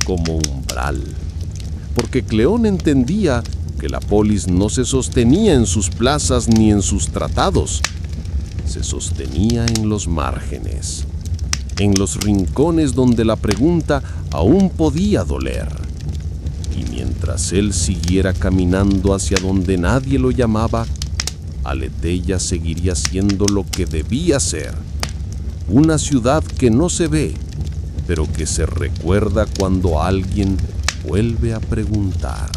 como umbral. Porque Cleón entendía que la polis no se sostenía en sus plazas ni en sus tratados, se sostenía en los márgenes, en los rincones donde la pregunta aún podía doler. Y mientras él siguiera caminando hacia donde nadie lo llamaba, Aletheia seguiría siendo lo que debía ser, una ciudad que no se ve, pero que se recuerda cuando alguien vuelve a preguntar.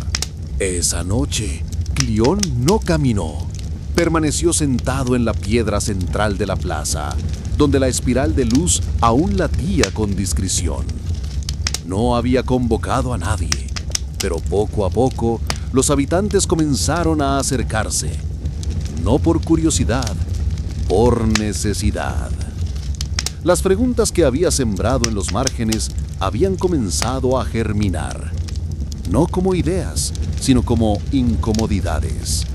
Esa noche, Cleón no caminó. Permaneció sentado en la piedra central de la plaza, donde la espiral de luz aún latía con discreción. No había convocado a nadie, pero poco a poco los habitantes comenzaron a acercarse. No por curiosidad, por necesidad. Las preguntas que había sembrado en los márgenes habían comenzado a germinar. No como ideas, sino como incomodidades.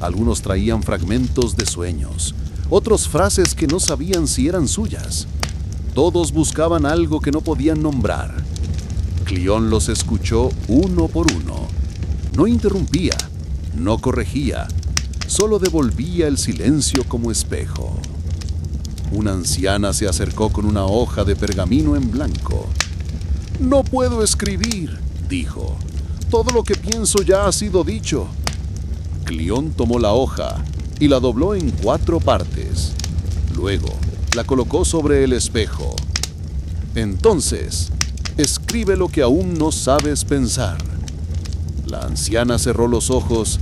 Algunos traían fragmentos de sueños, otros frases que no sabían si eran suyas. Todos buscaban algo que no podían nombrar. Cleón los escuchó uno por uno. No interrumpía, no corregía, solo devolvía el silencio como espejo. Una anciana se acercó con una hoja de pergamino en blanco. «No puedo escribir», dijo. «Todo lo que pienso ya ha sido dicho». Cleón tomó la hoja y la dobló en 4 partes. Luego la colocó sobre el espejo. «Entonces, escribe lo que aún no sabes pensar». La anciana cerró los ojos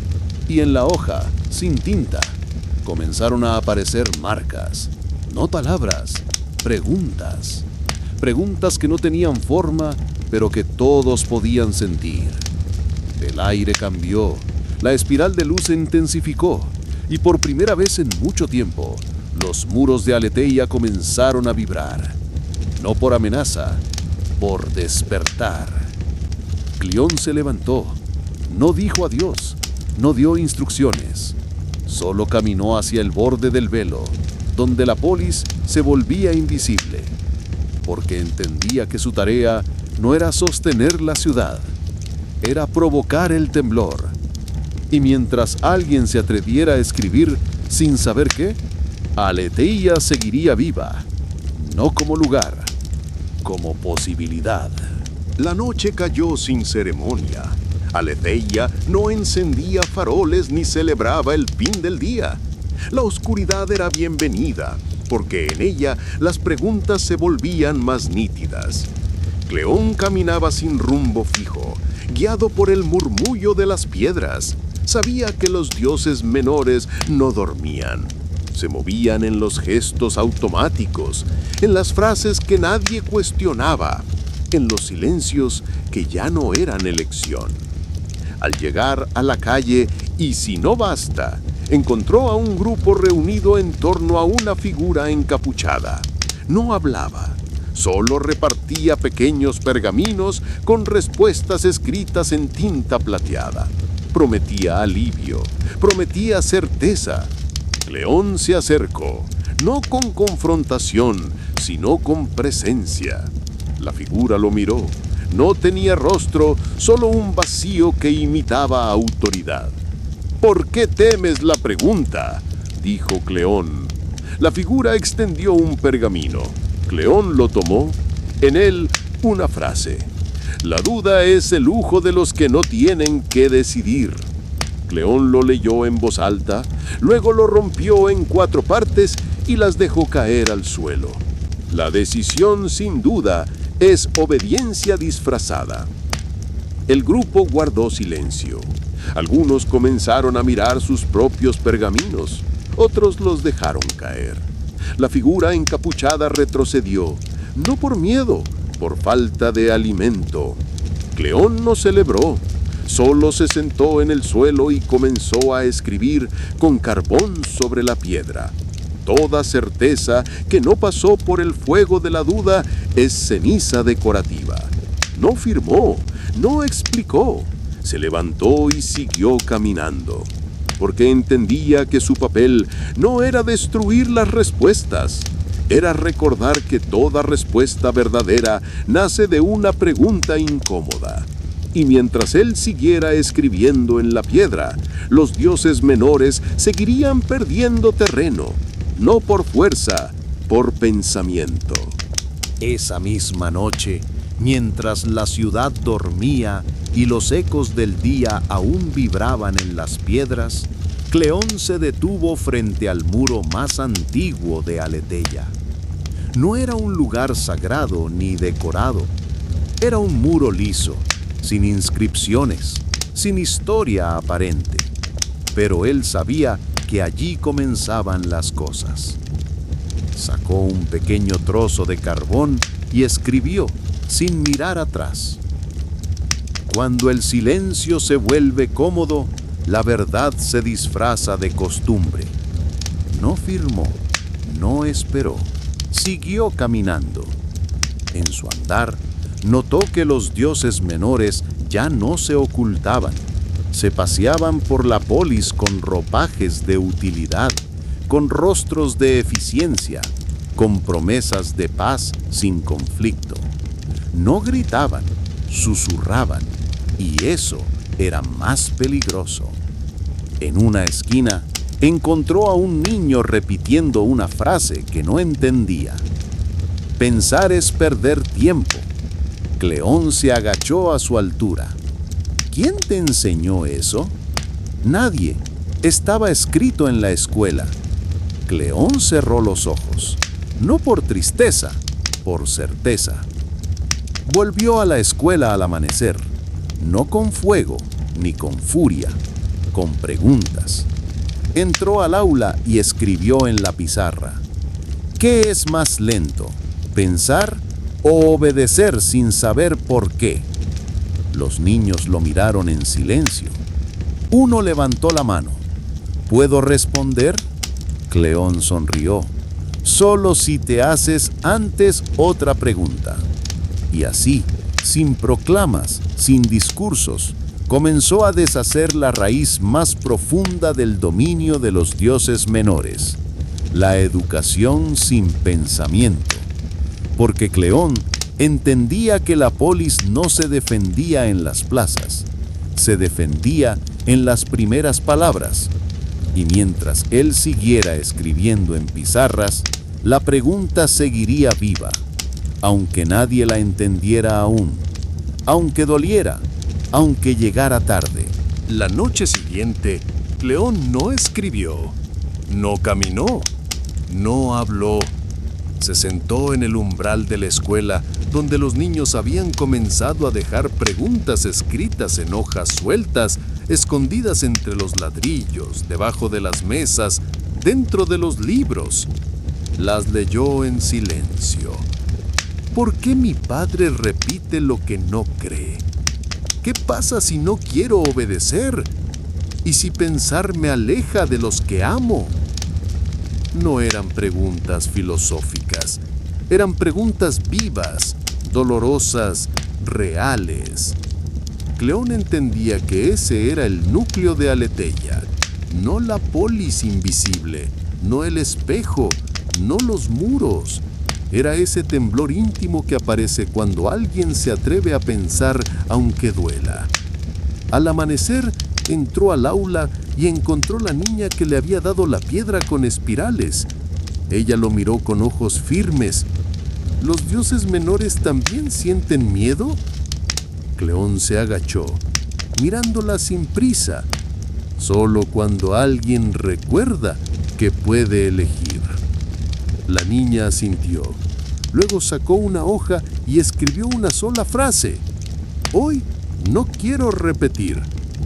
y en la hoja, sin tinta, comenzaron a aparecer marcas, no palabras, preguntas. Preguntas que no tenían forma, pero que todos podían sentir. El aire cambió, la espiral de luz se intensificó, y por primera vez en mucho tiempo, los muros de Aletheia comenzaron a vibrar. No por amenaza, por despertar. Cleón se levantó, no dijo adiós, no dio instrucciones, solo caminó hacia el borde del velo, donde la polis se volvía invisible, porque entendía que su tarea no era sostener la ciudad, era provocar el temblor. Y mientras alguien se atreviera a escribir sin saber qué, Aletheia seguiría viva, no como lugar, como posibilidad. La noche cayó sin ceremonia. Aletheia no encendía faroles ni celebraba el fin del día. La oscuridad era bienvenida, porque en ella las preguntas se volvían más nítidas. Cleón caminaba sin rumbo fijo, guiado por el murmullo de las piedras. Sabía que los dioses menores no dormían. Se movían en los gestos automáticos, en las frases que nadie cuestionaba, en los silencios que ya no eran elección. Al llegar a la calle, y si no basta, encontró a un grupo reunido en torno a una figura encapuchada. No hablaba, solo repartía pequeños pergaminos con respuestas escritas en tinta plateada. Prometía alivio, prometía certeza. Cleón se acercó, no con confrontación, sino con presencia. La figura lo miró. No tenía rostro, solo un vacío que imitaba autoridad. «¿Por qué temes la pregunta?», dijo Cleón. La figura extendió un pergamino. Cleón lo tomó. En él, una frase. «La duda es el lujo de los que no tienen que decidir». Cleón lo leyó en voz alta, luego lo rompió en 4 partes y las dejó caer al suelo. La decisión, sin duda, es obediencia disfrazada. El grupo guardó silencio. Algunos comenzaron a mirar sus propios pergaminos, otros los dejaron caer. La figura encapuchada retrocedió, no por miedo, por falta de alimento. Cleón no celebró, solo se sentó en el suelo y comenzó a escribir con carbón sobre la piedra. Toda certeza que no pasó por el fuego de la duda es ceniza decorativa. No firmó, no explicó, se levantó y siguió caminando, porque entendía que su papel no era destruir las respuestas, era recordar que toda respuesta verdadera nace de una pregunta incómoda. Y mientras él siguiera escribiendo en la piedra, los dioses menores seguirían perdiendo terreno, no por fuerza, por pensamiento. Esa misma noche, mientras la ciudad dormía y los ecos del día aún vibraban en las piedras, Cleón se detuvo frente al muro más antiguo de Aletheia. No era un lugar sagrado ni decorado. Era un muro liso, sin inscripciones, sin historia aparente. Pero él sabía que allí comenzaban las cosas. Sacó un pequeño trozo de carbón y escribió, sin mirar atrás. Cuando el silencio se vuelve cómodo, la verdad se disfraza de costumbre. No firmó, no esperó, siguió caminando. En su andar, notó que los dioses menores ya no se ocultaban. Se paseaban por la polis con ropajes de utilidad, con rostros de eficiencia, con promesas de paz sin conflicto. No gritaban, susurraban, y eso era más peligroso. En una esquina, encontró a un niño repitiendo una frase que no entendía. Pensar es perder tiempo. Cleón se agachó a su altura. ¿Quién te enseñó eso? Nadie. Estaba escrito en la escuela. Cleón cerró los ojos, no por tristeza, por certeza. Volvió a la escuela al amanecer, no con fuego ni con furia, con preguntas. Entró al aula y escribió en la pizarra. ¿Qué es más lento, pensar o obedecer sin saber por qué? Los niños lo miraron en silencio. Uno levantó la mano. ¿Puedo responder? Cleón sonrió. Solo si te haces antes otra pregunta. Y así, sin proclamas, sin discursos, comenzó a deshacer la raíz más profunda del dominio de los dioses menores, la educación sin pensamiento. Porque Cleón entendía que la polis no se defendía en las plazas, se defendía en las primeras palabras. Y mientras él siguiera escribiendo en pizarras, la pregunta seguiría viva, aunque nadie la entendiera aún, aunque doliera, aunque llegara tarde. La noche siguiente, Cleón no escribió, no caminó, no habló. Se sentó en el umbral de la escuela, donde los niños habían comenzado a dejar preguntas escritas en hojas sueltas, escondidas entre los ladrillos, debajo de las mesas, dentro de los libros. Las leyó en silencio. ¿Por qué mi padre repite lo que no cree? ¿Qué pasa si no quiero obedecer? ¿Y si pensar me aleja de los que amo? No eran preguntas filosóficas, eran preguntas vivas, dolorosas, reales. Cleón entendía que ese era el núcleo de Aletheia, no la polis invisible, no el espejo, no los muros. Era ese temblor íntimo que aparece cuando alguien se atreve a pensar aunque duela. Al amanecer, entró al aula y encontró la niña que le había dado la piedra con espirales. Ella lo miró con ojos firmes. ¿Los dioses menores también sienten miedo? Cleón se agachó, mirándola sin prisa, solo cuando alguien recuerda que puede elegir. La niña asintió. Luego sacó una hoja y escribió una sola frase. Hoy no quiero repetir,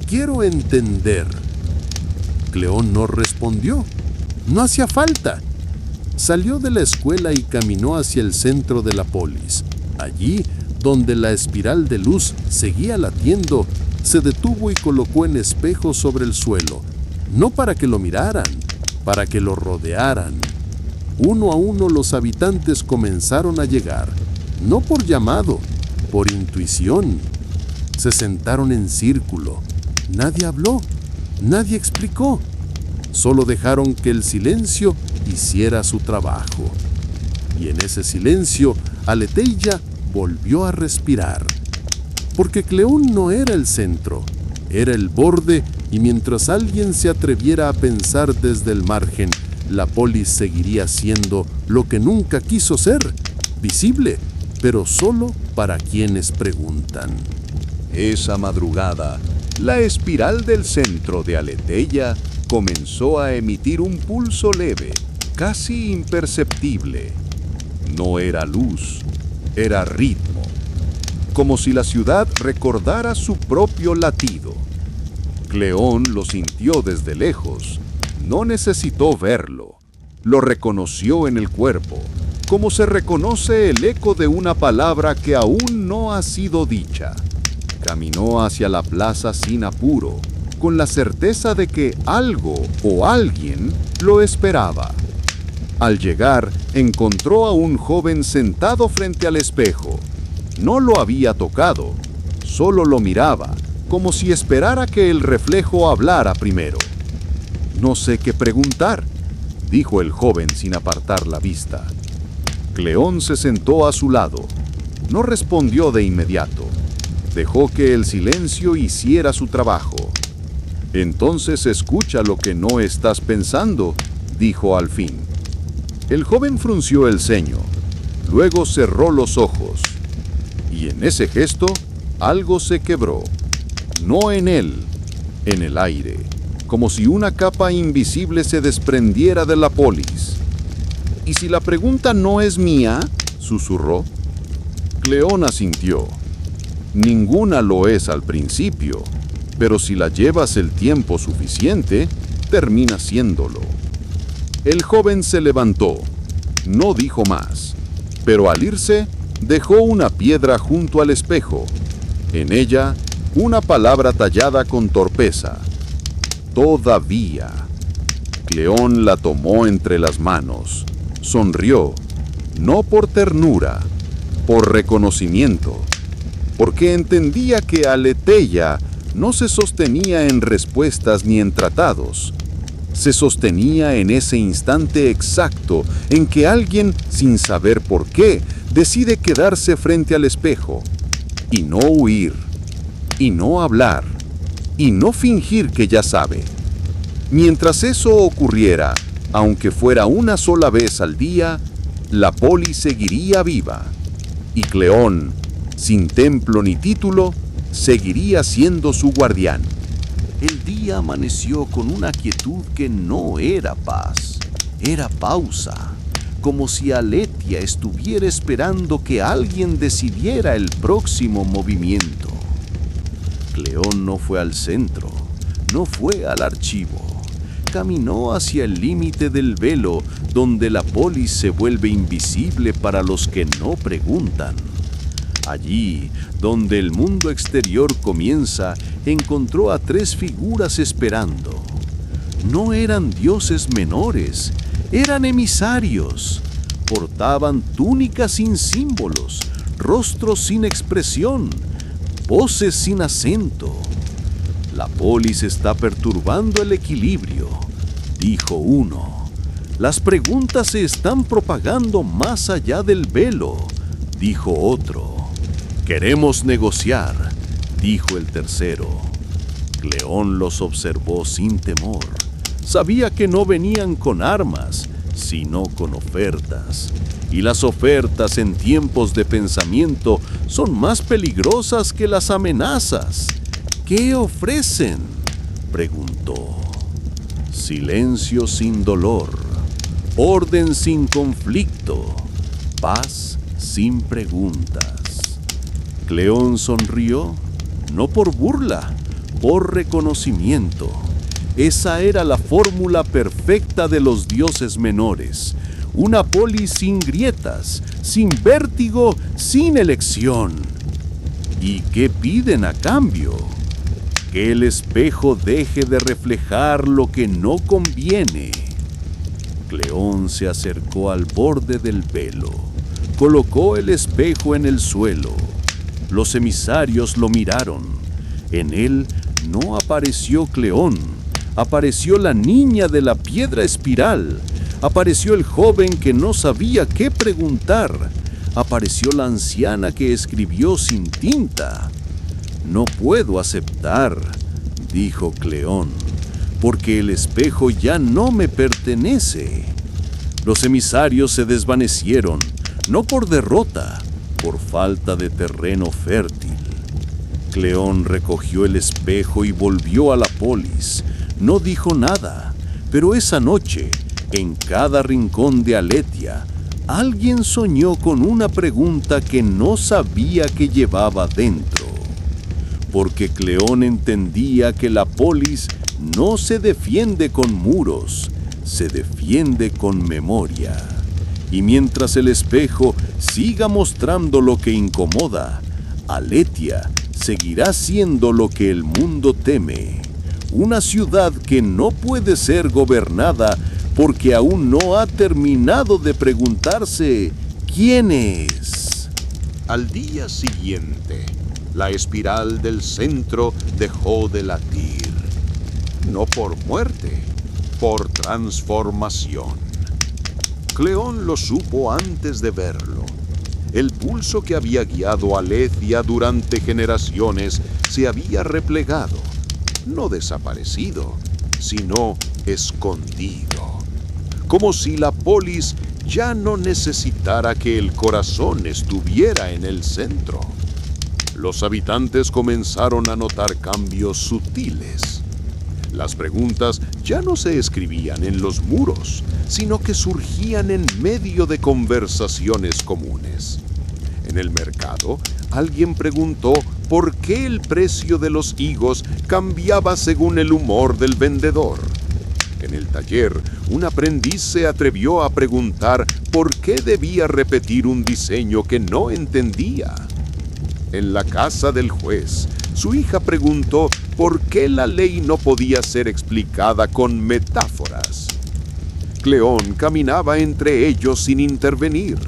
quiero entender. Cleón no respondió. No hacía falta. Salió de la escuela y caminó hacia el centro de la polis. Allí, donde la espiral de luz seguía latiendo, se detuvo y colocó un espejo sobre el suelo. No para que lo miraran, para que lo rodearan. Uno a uno los habitantes comenzaron a llegar, no por llamado, por intuición. Se sentaron en círculo. Nadie habló, nadie explicó. Solo dejaron que el silencio hiciera su trabajo. Y en ese silencio, Aletheia volvió a respirar. Porque Cleón no era el centro, era el borde, y mientras alguien se atreviera a pensar desde el margen, la polis seguiría siendo lo que nunca quiso ser, visible, pero solo para quienes preguntan. Esa madrugada, la espiral del centro de Aletheia comenzó a emitir un pulso leve, casi imperceptible. No era luz, era ritmo, como si la ciudad recordara su propio latido. Cleón lo sintió desde lejos, no necesitó verlo, lo reconoció en el cuerpo, como se reconoce el eco de una palabra que aún no ha sido dicha. Caminó hacia la plaza sin apuro, con la certeza de que algo o alguien lo esperaba. Al llegar, encontró a un joven sentado frente al espejo. No lo había tocado, solo lo miraba, como si esperara que el reflejo hablara primero. «No sé qué preguntar», dijo el joven sin apartar la vista. Cleón se sentó a su lado. No respondió de inmediato. Dejó que el silencio hiciera su trabajo. «Entonces escucha lo que no estás pensando», dijo al fin. El joven frunció el ceño, luego cerró los ojos, y en ese gesto algo se quebró. No en él, en el aire, como si una capa invisible se desprendiera de la polis. «¿Y si la pregunta no es mía?», susurró. Cleón asintió. «Ninguna lo es al principio, pero si la llevas el tiempo suficiente, termina siéndolo». El joven se levantó. No dijo más, pero al irse, dejó una piedra junto al espejo. En ella, una palabra tallada con torpeza. «Todavía». Cleón la tomó entre las manos. Sonrió, no por ternura, por reconocimiento, porque entendía que Aletheia no se sostenía en respuestas ni en tratados. Se sostenía en ese instante exacto en que alguien, sin saber por qué, decide quedarse frente al espejo, y no huir, y no hablar, y no fingir que ya sabe. Mientras eso ocurriera, aunque fuera una sola vez al día, la polis seguiría viva, y Cleón, sin templo ni título, seguiría siendo su guardián. El día amaneció con una quietud que no era paz, era pausa, como si Aletheia estuviera esperando que alguien decidiera el próximo movimiento. Cleón no fue al centro, no fue al archivo. Caminó hacia el límite del velo, donde la polis se vuelve invisible para los que no preguntan. Allí, donde el mundo exterior comienza, encontró a tres figuras esperando. No eran dioses menores, eran emisarios. Portaban túnicas sin símbolos, rostros sin expresión, voces sin acento. «La polis está perturbando el equilibrio», dijo uno. «Las preguntas se están propagando más allá del velo», dijo otro. «Queremos negociar», dijo el tercero. Cleón los observó sin temor. Sabía que no venían con armas, sino con ofertas. Y las ofertas en tiempos de pensamiento son más peligrosas que las amenazas. «¿Qué ofrecen?», preguntó. «Silencio sin dolor, orden sin conflicto, paz sin preguntas». Cleón sonrió, no por burla, por reconocimiento. Esa era la fórmula perfecta de los dioses menores. Una polis sin grietas, sin vértigo, sin elección. ¿Y qué piden a cambio? Que el espejo deje de reflejar lo que no conviene. Cleón se acercó al borde del velo, colocó el espejo en el suelo. Los emisarios lo miraron. En él no apareció Cleón, apareció la niña de la piedra espiral, apareció el joven que no sabía qué preguntar, apareció la anciana que escribió sin tinta. «No puedo aceptar», dijo Cleón, «porque el espejo ya no me pertenece». Los emisarios se desvanecieron, no por derrota, por falta de terreno fértil. Cleón recogió el espejo y volvió a la polis. No dijo nada, pero esa noche, en cada rincón de Aletheia, alguien soñó con una pregunta que no sabía que llevaba dentro, porque Cleón entendía que la polis no se defiende con muros, se defiende con memoria. Y mientras el espejo siga mostrando lo que incomoda, Aletia seguirá siendo lo que el mundo teme. Una ciudad que no puede ser gobernada porque aún no ha terminado de preguntarse ¿quién es? Al día siguiente, la espiral del centro dejó de latir. No por muerte, por transformación. Cleón lo supo antes de verlo. El pulso que había guiado a Aletia durante generaciones se había replegado, no desaparecido, sino escondido. Como si la polis ya no necesitara que el corazón estuviera en el centro. Los habitantes comenzaron a notar cambios sutiles. Las preguntas ya no se escribían en los muros, sino que surgían en medio de conversaciones comunes. En el mercado, alguien preguntó por qué el precio de los higos cambiaba según el humor del vendedor. En el taller, un aprendiz se atrevió a preguntar por qué debía repetir un diseño que no entendía. En la casa del juez, su hija preguntó por qué la ley no podía ser explicada con metáforas. Cleón caminaba entre ellos sin intervenir.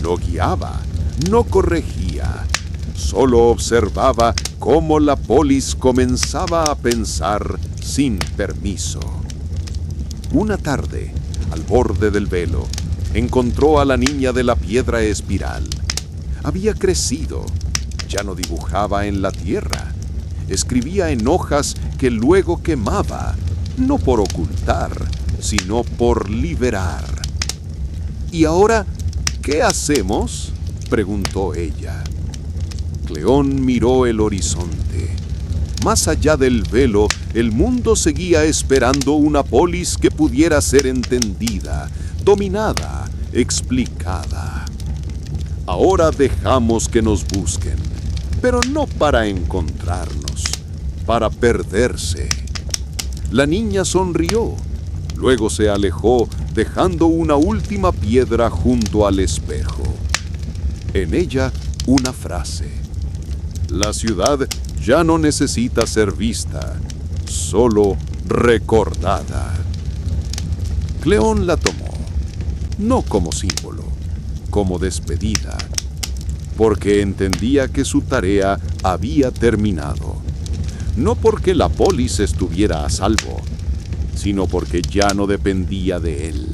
No guiaba, no corregía. Solo observaba cómo la polis comenzaba a pensar sin permiso. Una tarde, al borde del velo, encontró a la niña de la piedra espiral. Había crecido. Ya no dibujaba en la tierra. Escribía en hojas que luego quemaba, no por ocultar, sino por liberar. ¿Y ahora qué hacemos?, preguntó ella. Cleón miró el horizonte. Más allá del velo, el mundo seguía esperando una polis que pudiera ser entendida, dominada, explicada. Ahora dejamos que nos busquen, pero no para encontrarnos, para perderse. La niña sonrió, luego se alejó dejando una última piedra junto al espejo. En ella, una frase. La ciudad ya no necesita ser vista, solo recordada. Cleón la tomó, no como símbolo, como despedida, porque entendía que su tarea había terminado. No porque la polis estuviera a salvo, sino porque ya no dependía de él.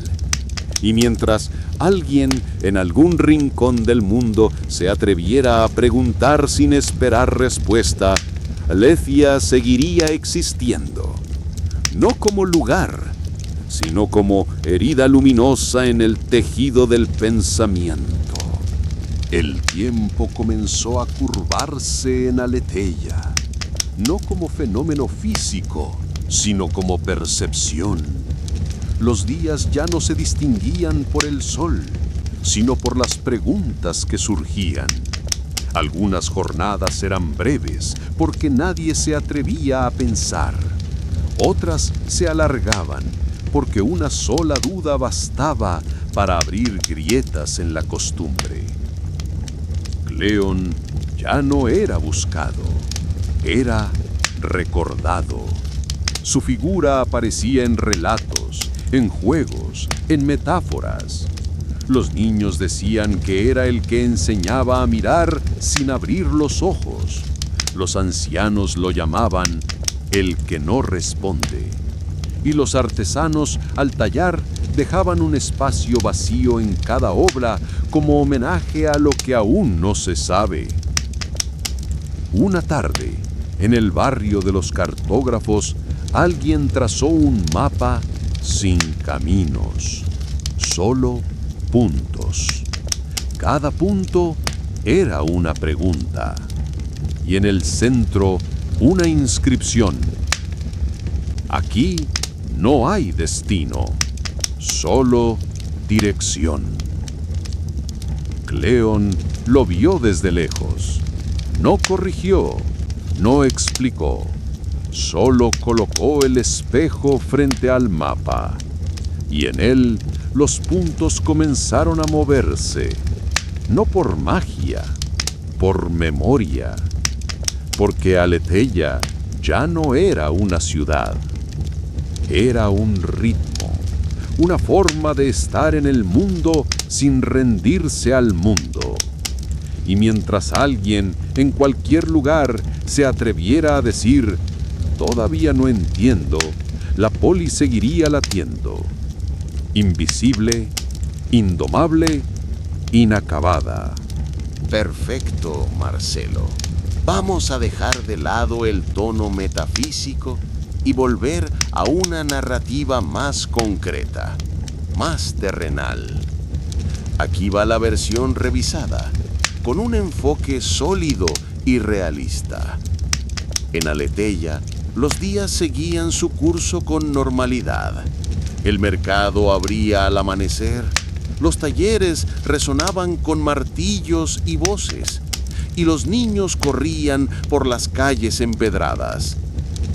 Y mientras alguien en algún rincón del mundo se atreviera a preguntar sin esperar respuesta, Aletia seguiría existiendo, no como lugar, sino como herida luminosa en el tejido del pensamiento. El tiempo comenzó a curvarse en Aletheia, no como fenómeno físico, sino como percepción. Los días ya no se distinguían por el sol, sino por las preguntas que surgían. Algunas jornadas eran breves, porque nadie se atrevía a pensar. Otras se alargaban, porque una sola duda bastaba para abrir grietas en la costumbre. Cleón ya no era buscado, era recordado. Su figura aparecía en relatos, en juegos, en metáforas. Los niños decían que era el que enseñaba a mirar sin abrir los ojos. Los ancianos lo llamaban el que no responde. Y los artesanos, al tallar, dejaban un espacio vacío en cada obra como homenaje a lo que aún no se sabe. Una tarde, en el barrio de los cartógrafos, alguien trazó un mapa sin caminos, solo puntos. Cada punto era una pregunta, y en el centro una inscripción. Aquí no hay destino, solo dirección. Cleón lo vio desde lejos. No corrigió, no explicó, solo colocó el espejo frente al mapa. Y en él los puntos comenzaron a moverse, no por magia, por memoria, porque Aletheia ya no era una ciudad, era un ritmo, una forma de estar en el mundo sin rendirse al mundo. Y mientras alguien en cualquier lugar se atreviera a decir, todavía no entiendo, la polis seguiría latiendo. Invisible, indomable, inacabada. Perfecto, Marcelo. Vamos a dejar de lado el tono metafísico y volver a una narrativa más concreta, más terrenal. Aquí va la versión revisada, con un enfoque sólido y realista. En Aletheia, los días seguían su curso con normalidad. El mercado abría al amanecer, los talleres resonaban con martillos y voces, y los niños corrían por las calles empedradas.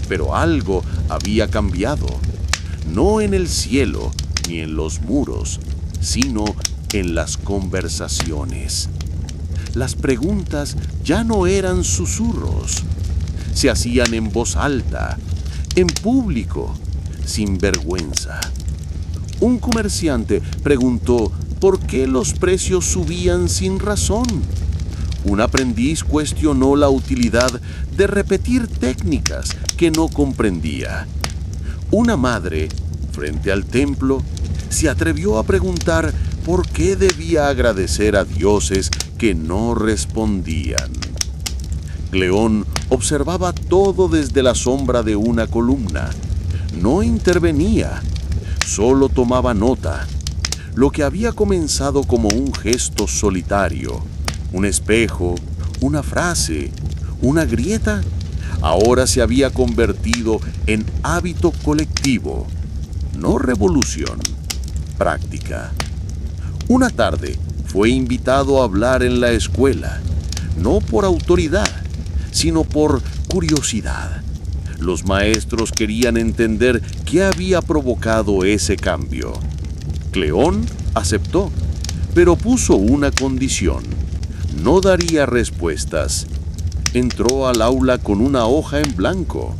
Pero algo había cambiado, no en el cielo ni en los muros, sino en las conversaciones. Las preguntas ya no eran susurros, se hacían en voz alta, en público, sin vergüenza. Un comerciante preguntó por qué los precios subían sin razón. Un aprendiz cuestionó la utilidad de repetir técnicas que no comprendía. Una madre, frente al templo, se atrevió a preguntar por qué debía agradecer a dioses que no respondían. Cleón observaba todo desde la sombra de una columna. No intervenía, solo tomaba nota. Lo que había comenzado como un gesto solitario, un espejo, una frase, una grieta, ahora se había convertido en hábito colectivo, no revolución, práctica. Una tarde fue invitado a hablar en la escuela, no por autoridad, sino por curiosidad. Los maestros querían entender qué había provocado ese cambio. Cleón aceptó, pero puso una condición. No daría respuestas. Entró al aula con una hoja en blanco,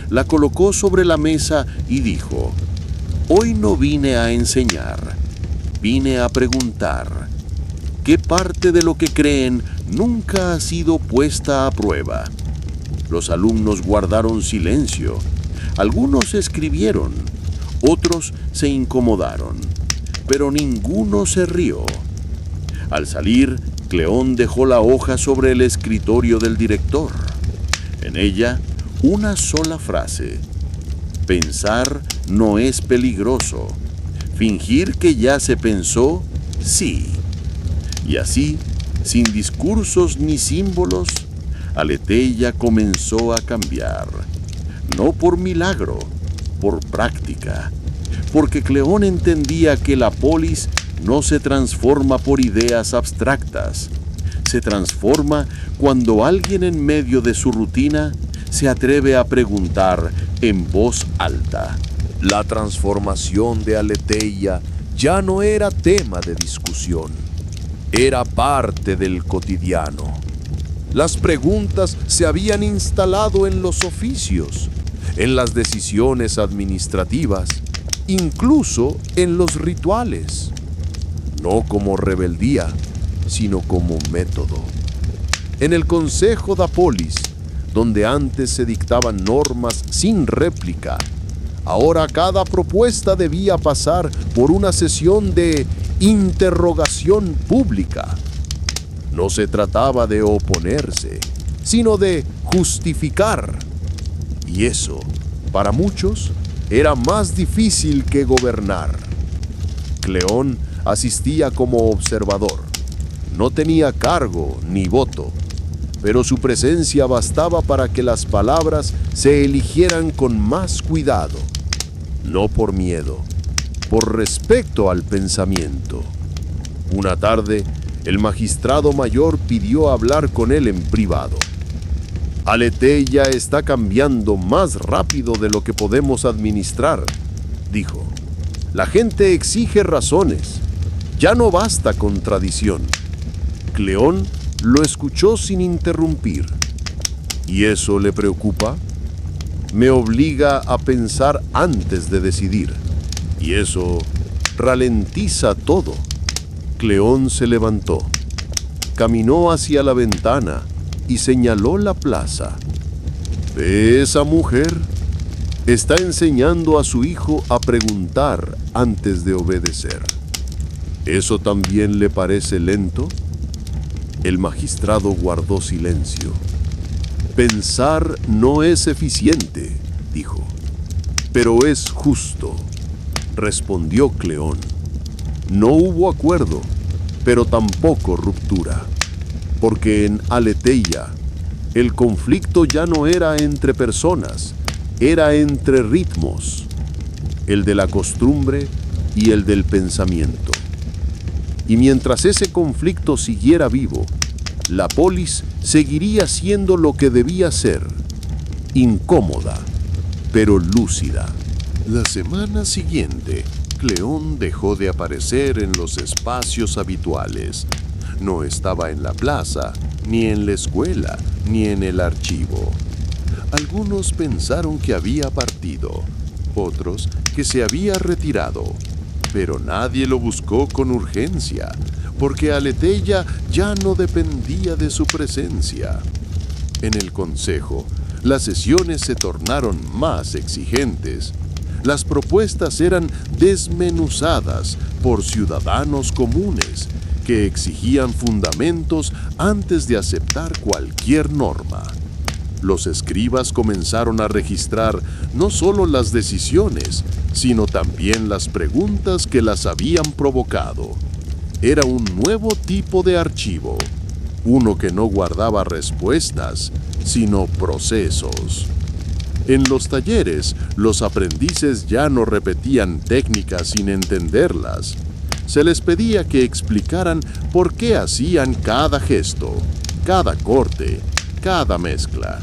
la colocó sobre la mesa y dijo: «Hoy no vine a enseñar, vine a preguntar. ¿Qué parte de lo que creen nunca ha sido puesta a prueba?» Los alumnos guardaron silencio. Algunos escribieron, otros se incomodaron, pero ninguno se rió. Al salir, Cleón dejó la hoja sobre el escritorio del director. En ella, una sola frase: pensar no es peligroso. Fingir que ya se pensó, sí. Y así, sin discursos ni símbolos, Aletheia comenzó a cambiar. No por milagro, por práctica. Porque Cleón entendía que la polis no se transforma por ideas abstractas. Se transforma cuando alguien en medio de su rutina se atreve a preguntar en voz alta. La transformación de Aletheia ya no era tema de discusión, era parte del cotidiano. Las preguntas se habían instalado en los oficios, en las decisiones administrativas, incluso en los rituales. No como rebeldía, sino como método. En el Consejo da Polis, donde antes se dictaban normas sin réplica, ahora cada propuesta debía pasar por una sesión de interrogación pública. No se trataba de oponerse, sino de justificar. Y eso, para muchos, era más difícil que gobernar. Cleón asistía como observador. No tenía cargo ni voto, pero su presencia bastaba para que las palabras se eligieran con más cuidado. No por miedo, por respeto al pensamiento. Una tarde, El magistrado mayor pidió hablar con él en privado. Aletheia está cambiando más rápido de lo que podemos administrar, dijo. La gente exige razones. Ya no basta con tradición. Cleón lo escuchó sin interrumpir. ¿Y eso le preocupa? Me obliga a pensar antes de decidir. Y eso ralentiza todo. Cleón se levantó. Caminó hacia la ventana y señaló la plaza. ¿Ve esa mujer? Está enseñando a su hijo a preguntar antes de obedecer. ¿Eso también le parece lento? El magistrado guardó silencio. Pensar no es eficiente, dijo. Pero es justo, respondió Cleón. No hubo acuerdo, pero tampoco ruptura. Porque en Aletheia, el conflicto ya no era entre personas, era entre ritmos, el de la costumbre y el del pensamiento. Y mientras ese conflicto siguiera vivo, la polis seguiría siendo lo que debía ser, incómoda, pero lúcida. La semana siguiente, Cleón dejó de aparecer en los espacios habituales. No estaba en la plaza, ni en la escuela, ni en el archivo. Algunos pensaron que había partido, otros que se había retirado, pero nadie lo buscó con urgencia, porque Aletheia ya no dependía de su presencia. En el consejo, las sesiones se tornaron más exigentes. Las propuestas eran desmenuzadas por ciudadanos comunes que exigían fundamentos antes de aceptar cualquier norma. Los escribas comenzaron a registrar no solo las decisiones, sino también las preguntas que las habían provocado. Era un nuevo tipo de archivo, uno que no guardaba respuestas, sino procesos. En los talleres, los aprendices ya no repetían técnicas sin entenderlas. Se les pedía que explicaran por qué hacían cada gesto, cada corte, cada mezcla.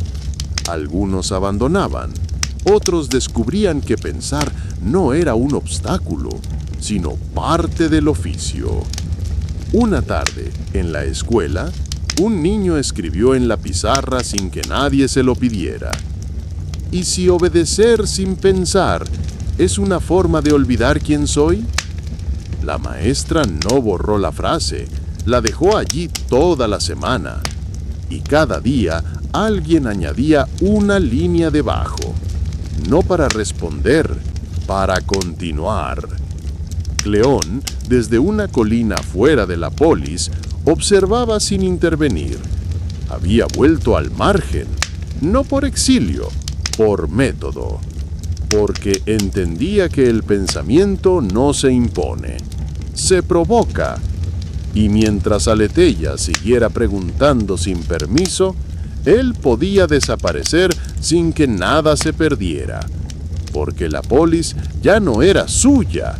Algunos abandonaban, otros descubrían que pensar no era un obstáculo, sino parte del oficio. Una tarde, en la escuela, un niño escribió en la pizarra sin que nadie se lo pidiera. ¿Y si obedecer sin pensar es una forma de olvidar quién soy? La maestra no borró la frase, la dejó allí toda la semana. Y cada día alguien añadía una línea debajo, no para responder, para continuar. Cleón, desde una colina fuera de la polis, observaba sin intervenir. Había vuelto al margen, no por exilio, por método, porque entendía que el pensamiento no se impone, se provoca. Y mientras Aletheia siguiera preguntando sin permiso, él podía desaparecer sin que nada se perdiera, porque la polis ya no era suya,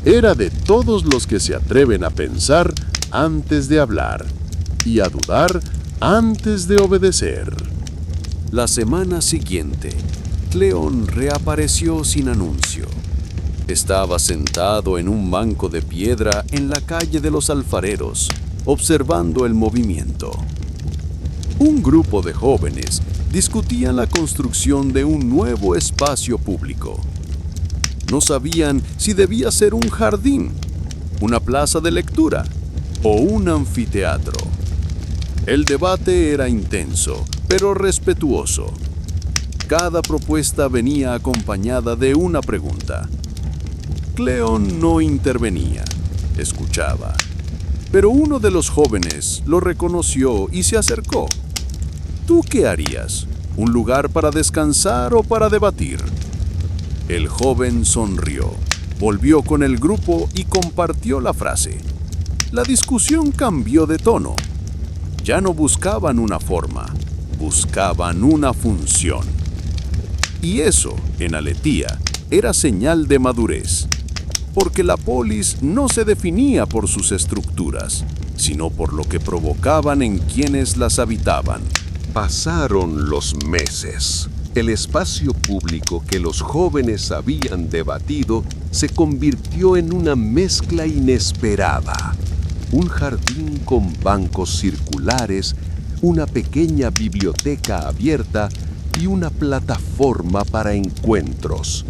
era de todos los que se atreven a pensar antes de hablar y a dudar antes de obedecer. La semana siguiente, Cleón reapareció sin anuncio. Estaba sentado en un banco de piedra en la calle de los alfareros, observando el movimiento. Un grupo de jóvenes discutían la construcción de un nuevo espacio público. No sabían si debía ser un jardín, una plaza de lectura o un anfiteatro. El debate era intenso, pero respetuoso. Cada propuesta venía acompañada de una pregunta. Cleón no intervenía, escuchaba. Pero uno de los jóvenes lo reconoció y se acercó. ¿Tú qué harías? ¿Un lugar para descansar o para debatir? El joven sonrió, volvió con el grupo y compartió la frase. La discusión cambió de tono. Ya no buscaban una forma, buscaban una función. Y eso, en Aletheia, era señal de madurez. porque la polis no se definía por sus estructuras, sino por lo que provocaban en quienes las habitaban. Pasaron los meses. El espacio público que los jóvenes habían debatido se convirtió en una mezcla inesperada. Un jardín con bancos circulares, una pequeña biblioteca abierta y una plataforma para encuentros.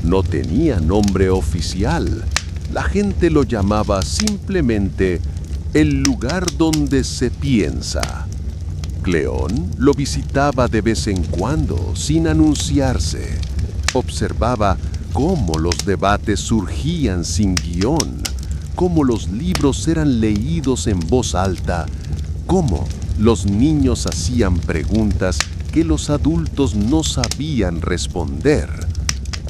No tenía nombre oficial. La gente lo llamaba simplemente el lugar donde se piensa. Cleón lo visitaba de vez en cuando, sin anunciarse. Observaba cómo los debates surgían sin guión, cómo los libros eran leídos en voz alta, cómo los niños hacían preguntas que los adultos no sabían responder.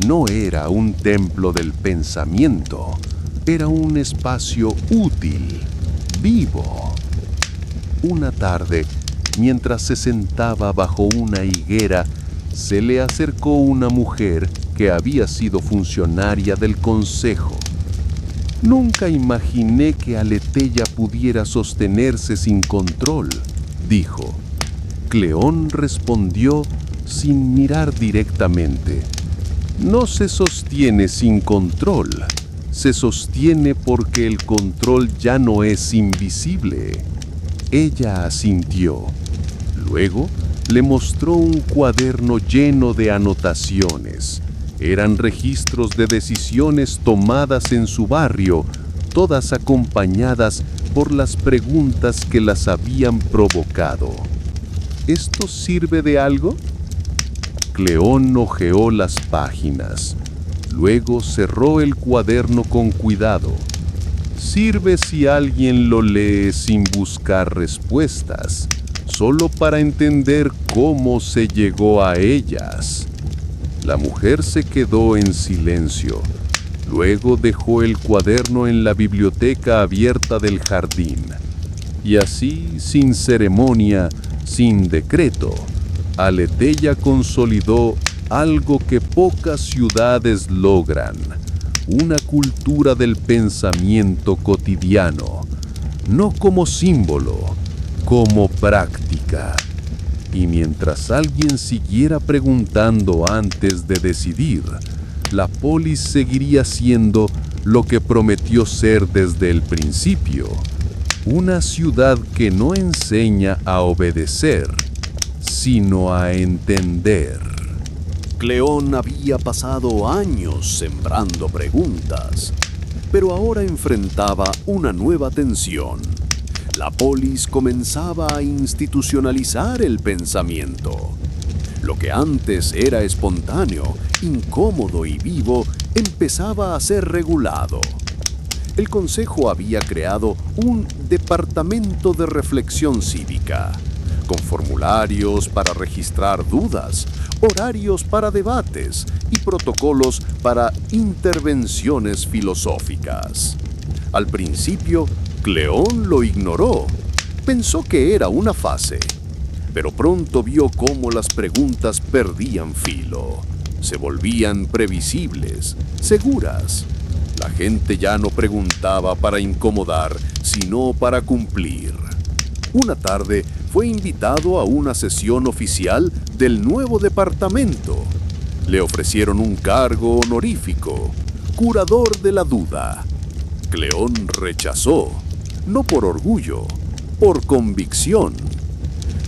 No era un templo del pensamiento, era un espacio útil, vivo. Una tarde, mientras se sentaba bajo una higuera, se le acercó una mujer que había sido funcionaria del consejo. «Nunca imaginé que Aletheia pudiera sostenerse sin control», dijo. Cleón respondió sin mirar directamente. «No se sostiene sin control, se sostiene porque el control ya no es invisible». Ella asintió. Luego le mostró un cuaderno lleno de anotaciones. Eran registros de decisiones tomadas en su barrio, todas acompañadas por las preguntas que las habían provocado. ¿Esto sirve de algo? Cleón hojeó las páginas. Luego cerró el cuaderno con cuidado. Sirve si alguien lo lee sin buscar respuestas, solo para entender cómo se llegó a ellas. La mujer se quedó en silencio. Luego dejó el cuaderno en la biblioteca abierta del jardín. Y así, sin ceremonia, sin decreto, Aletheia consolidó algo que pocas ciudades logran: una cultura del pensamiento cotidiano, no como símbolo, como práctica. Y mientras alguien siguiera preguntando antes de decidir, la polis seguiría siendo lo que prometió ser desde el principio: una ciudad que no enseña a obedecer, sino a entender. Cleón había pasado años sembrando preguntas, pero ahora enfrentaba una nueva tensión. La polis comenzaba a institucionalizar el pensamiento. Lo que antes era espontáneo, incómodo y vivo, empezaba a ser regulado. El consejo había creado un departamento de reflexión cívica, con formularios para registrar dudas, horarios para debates y protocolos para intervenciones filosóficas. Al principio, Cleón lo ignoró. Pensó que era una fase, pero pronto vio cómo las preguntas perdían filo. Se volvían previsibles, seguras. La gente ya no preguntaba para incomodar, sino para cumplir. Una tarde fue invitado a una sesión oficial del nuevo departamento. Le ofrecieron un cargo honorífico, curador de la duda. Cleón rechazó, no por orgullo, por convicción.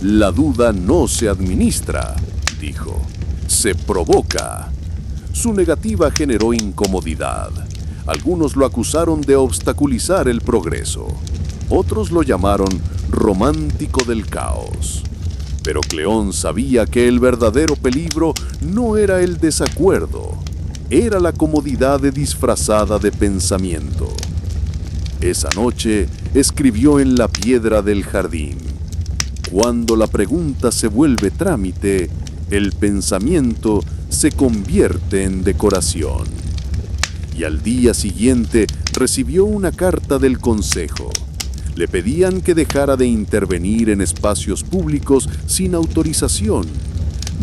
La duda no se administra, dijo, se provoca. Su negativa generó incomodidad. Algunos lo acusaron de obstaculizar el progreso. Otros lo llamaron romántico del caos. Pero Cleón sabía que el verdadero peligro no era el desacuerdo, era la comodidad disfrazada de pensamiento. Esa noche escribió en la piedra del jardín: cuando la pregunta se vuelve trámite, el pensamiento se convierte en decoración. Y al día siguiente recibió una carta del consejo. Le pedían que dejara de intervenir en espacios públicos sin autorización.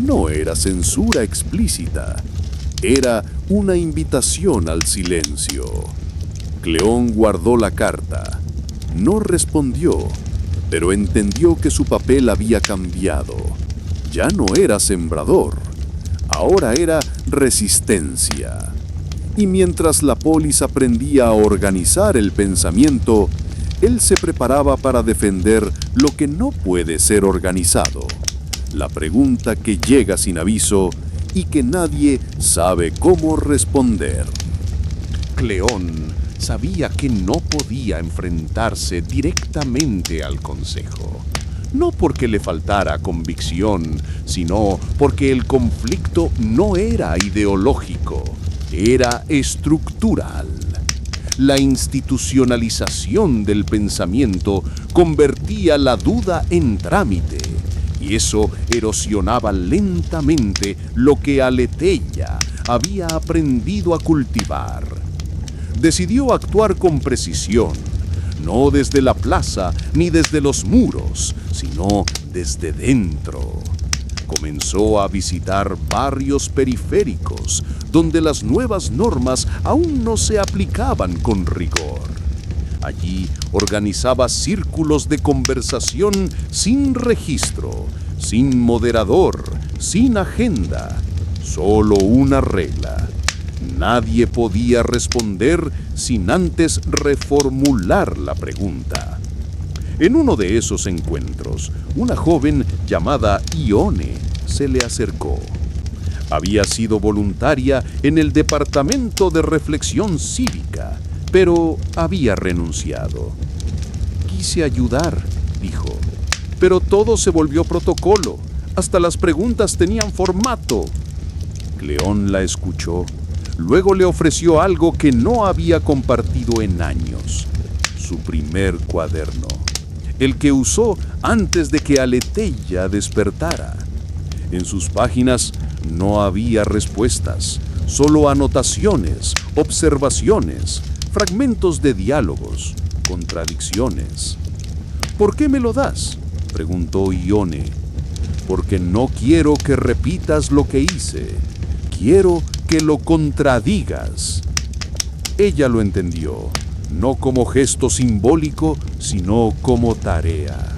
No era censura explícita, era una invitación al silencio. Cleón guardó la carta. No respondió, pero entendió que su papel había cambiado. Ya no era sembrador, ahora era resistencia. Y mientras la polis aprendía a organizar el pensamiento, él se preparaba para defender lo que no puede ser organizado. La pregunta que llega sin aviso y que nadie sabe cómo responder. Cleón sabía que no podía enfrentarse directamente al consejo. No porque le faltara convicción, sino porque el conflicto no era ideológico, era estructural. La institucionalización del pensamiento convertía la duda en trámite, y eso erosionaba lentamente lo que Aletheia había aprendido a cultivar. Decidió actuar con precisión, no desde la plaza ni desde los muros, sino desde dentro. Comenzó a visitar barrios periféricos, donde las nuevas normas aún no se aplicaban con rigor. Allí organizaba círculos de conversación sin registro, sin moderador, sin agenda, solo una regla. Nadie podía responder sin antes reformular la pregunta. En uno de esos encuentros, una joven llamada Ione se le acercó. Había sido voluntaria en el Departamento de Reflexión Cívica, pero había renunciado. Quise ayudar, dijo, pero todo se volvió protocolo. Hasta las preguntas tenían formato. Cleón la escuchó. Luego le ofreció algo que no había compartido en años: su primer cuaderno, el que usó antes de que Aletheia despertara. En sus páginas no había respuestas, solo anotaciones, observaciones, fragmentos de diálogos, contradicciones. ¿Por qué me lo das?, preguntó Ione. Porque no quiero que repitas lo que hice. Quiero que lo contradigas. Ella lo entendió, no como gesto simbólico, sino como tarea.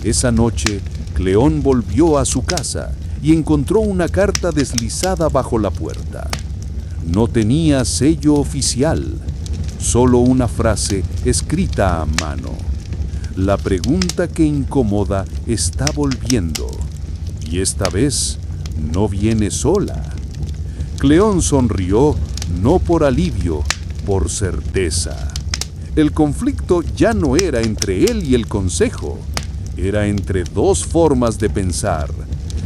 Esa noche, Cleón volvió a su casa y encontró una carta deslizada bajo la puerta. No tenía sello oficial, solo una frase escrita a mano. La pregunta que incomoda está volviendo, y esta vez no viene sola. Cleón sonrió, no por alivio, por certeza. El conflicto ya no era entre él y el consejo, era entre dos formas de pensar,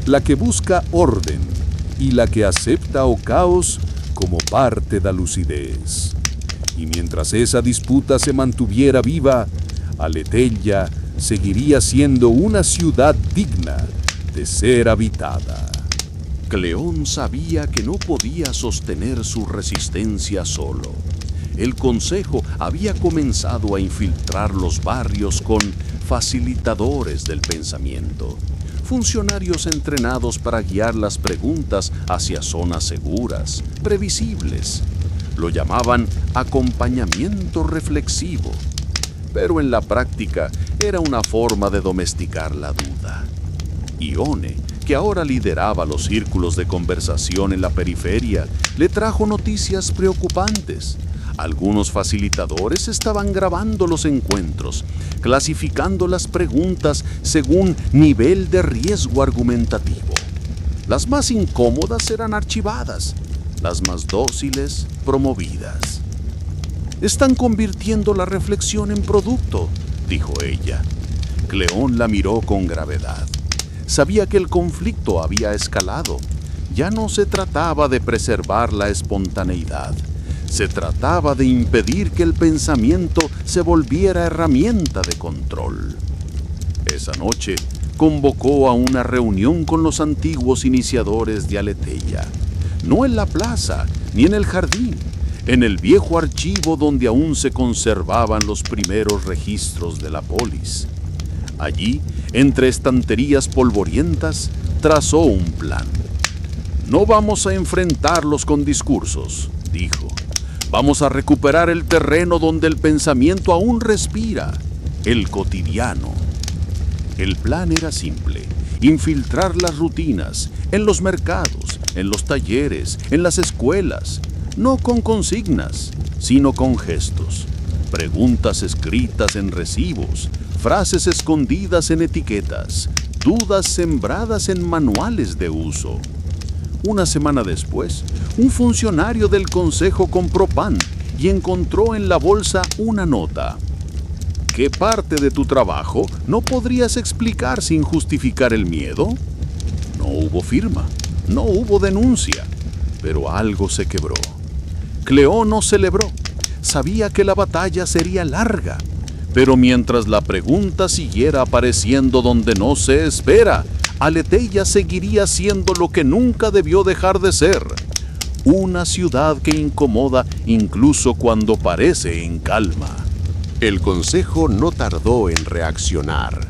la que busca orden y la que acepta o caos como parte de la lucidez. Y mientras esa disputa se mantuviera viva, Aletheia seguiría siendo una ciudad digna de ser habitada. Cleón sabía que no podía sostener su resistencia solo. El consejo había comenzado a infiltrar los barrios con facilitadores del pensamiento, funcionarios entrenados para guiar las preguntas hacia zonas seguras, previsibles. Lo llamaban acompañamiento reflexivo, pero en la práctica era una forma de domesticar la duda. Ione, que ahora lideraba los círculos de conversación en la periferia, le trajo noticias preocupantes. Algunos facilitadores estaban grabando los encuentros, clasificando las preguntas según nivel de riesgo argumentativo. Las más incómodas eran archivadas, las más dóciles promovidas. «Están convirtiendo la reflexión en producto», dijo ella. Cleón la miró con gravedad. Sabía que el conflicto había escalado. Ya no se trataba de preservar la espontaneidad. Se trataba de impedir que el pensamiento se volviera herramienta de control. Esa noche convocó a una reunión con los antiguos iniciadores de Aletheia. No en la plaza, ni en el jardín, en el viejo archivo donde aún se conservaban los primeros registros de la polis. Allí, entre estanterías polvorientas, trazó un plan. No vamos a enfrentarlos con discursos, dijo. Vamos a recuperar el terreno donde el pensamiento aún respira, el cotidiano. El plan era simple: infiltrar las rutinas en los mercados, en los talleres, en las escuelas, no con consignas, sino con gestos, preguntas escritas en recibos, frases escondidas en etiquetas, dudas sembradas en manuales de uso. Una semana después, un funcionario del consejo compró pan y encontró en la bolsa una nota. ¿Qué parte de tu trabajo no podrías explicar sin justificar el miedo? No hubo firma, no hubo denuncia, pero algo se quebró. Cleón no celebró, sabía que la batalla sería larga, pero mientras la pregunta siguiera apareciendo donde no se espera, Aleteia seguiría siendo lo que nunca debió dejar de ser: una ciudad que incomoda incluso cuando parece en calma. El consejo no tardó en reaccionar.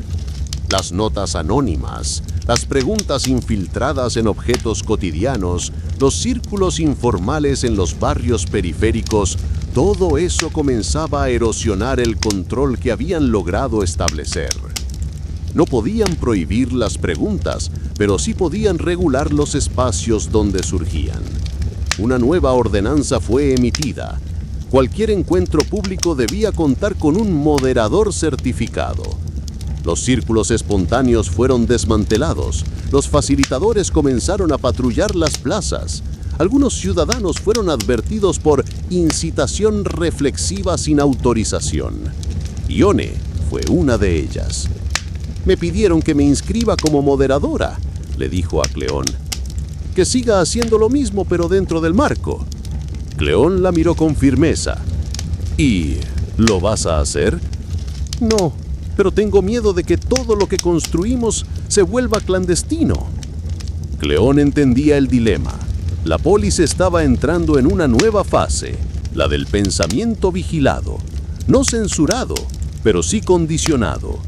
Las notas anónimas, las preguntas infiltradas en objetos cotidianos, los círculos informales en los barrios periféricos, todo eso comenzaba a erosionar el control que habían logrado establecer. No podían prohibir las preguntas, pero sí podían regular los espacios donde surgían. Una nueva ordenanza fue emitida. Cualquier encuentro público debía contar con un moderador certificado. Los círculos espontáneos fueron desmantelados. Los facilitadores comenzaron a patrullar las plazas. Algunos ciudadanos fueron advertidos por incitación reflexiva sin autorización. Ione fue una de ellas. Me pidieron que me inscriba como moderadora, le dijo a Cleón. Que siga haciendo lo mismo, pero dentro del marco. Cleón la miró con firmeza. ¿Y lo vas a hacer? No, pero tengo miedo de que todo lo que construimos se vuelva clandestino. Cleón entendía el dilema. La polis estaba entrando en una nueva fase, la del pensamiento vigilado, no censurado, pero sí condicionado.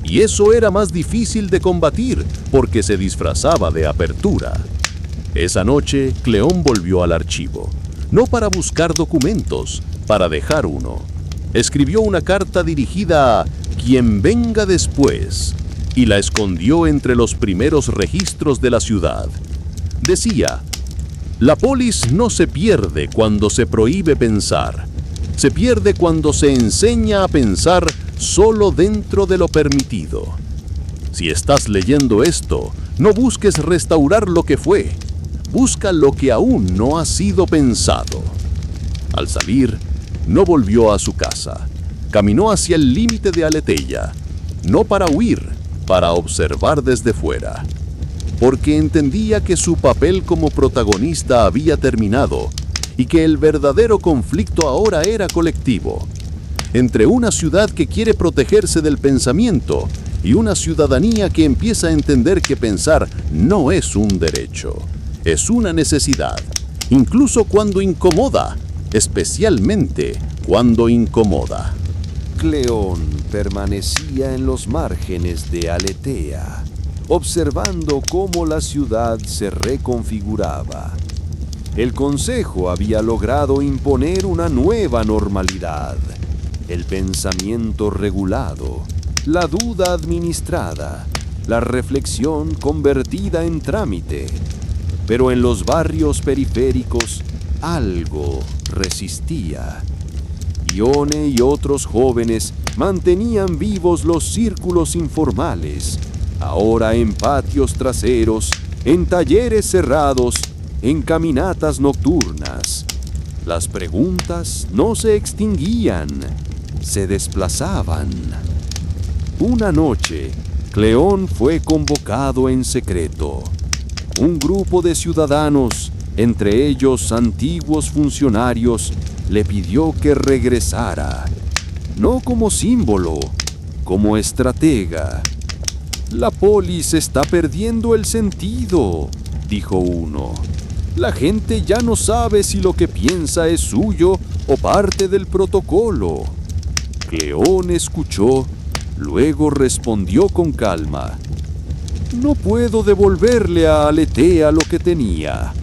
Y eso era más difícil de combatir porque se disfrazaba de apertura. Esa noche, Cleón volvió al archivo, no para buscar documentos, para dejar uno. Escribió una carta dirigida a quien venga después y la escondió entre los primeros registros de la ciudad. Decía: la polis no se pierde cuando se prohíbe pensar, se pierde cuando se enseña a pensar solo dentro de lo permitido. Si estás leyendo esto, no busques restaurar lo que fue, busca lo que aún no ha sido pensado. Al salir, no volvió a su casa. Caminó hacia el límite de Aleteia, no para huir, para observar desde fuera. Porque entendía que su papel como protagonista había terminado y que el verdadero conflicto ahora era colectivo. Entre una ciudad que quiere protegerse del pensamiento y una ciudadanía que empieza a entender que pensar no es un derecho, es una necesidad, incluso cuando incomoda, especialmente cuando incomoda. Cleón permanecía en los márgenes de Aleteia, observando cómo la ciudad se reconfiguraba. El consejo había logrado imponer una nueva normalidad: el pensamiento regulado, la duda administrada, la reflexión convertida en trámite. Pero en los barrios periféricos algo resistía. Ione y otros jóvenes mantenían vivos los círculos informales, ahora en patios traseros, en talleres cerrados, en caminatas nocturnas. Las preguntas no se extinguían, se desplazaban. Una noche, Cleón fue convocado en secreto. Un grupo de ciudadanos, entre ellos antiguos funcionarios, le pidió que regresara, no como símbolo, como estratega. La polis está perdiendo el sentido, dijo uno. La gente ya no sabe si lo que piensa es suyo o parte del protocolo. Cleón escuchó, luego respondió con calma: no puedo devolverle a Aleteia lo que tenía.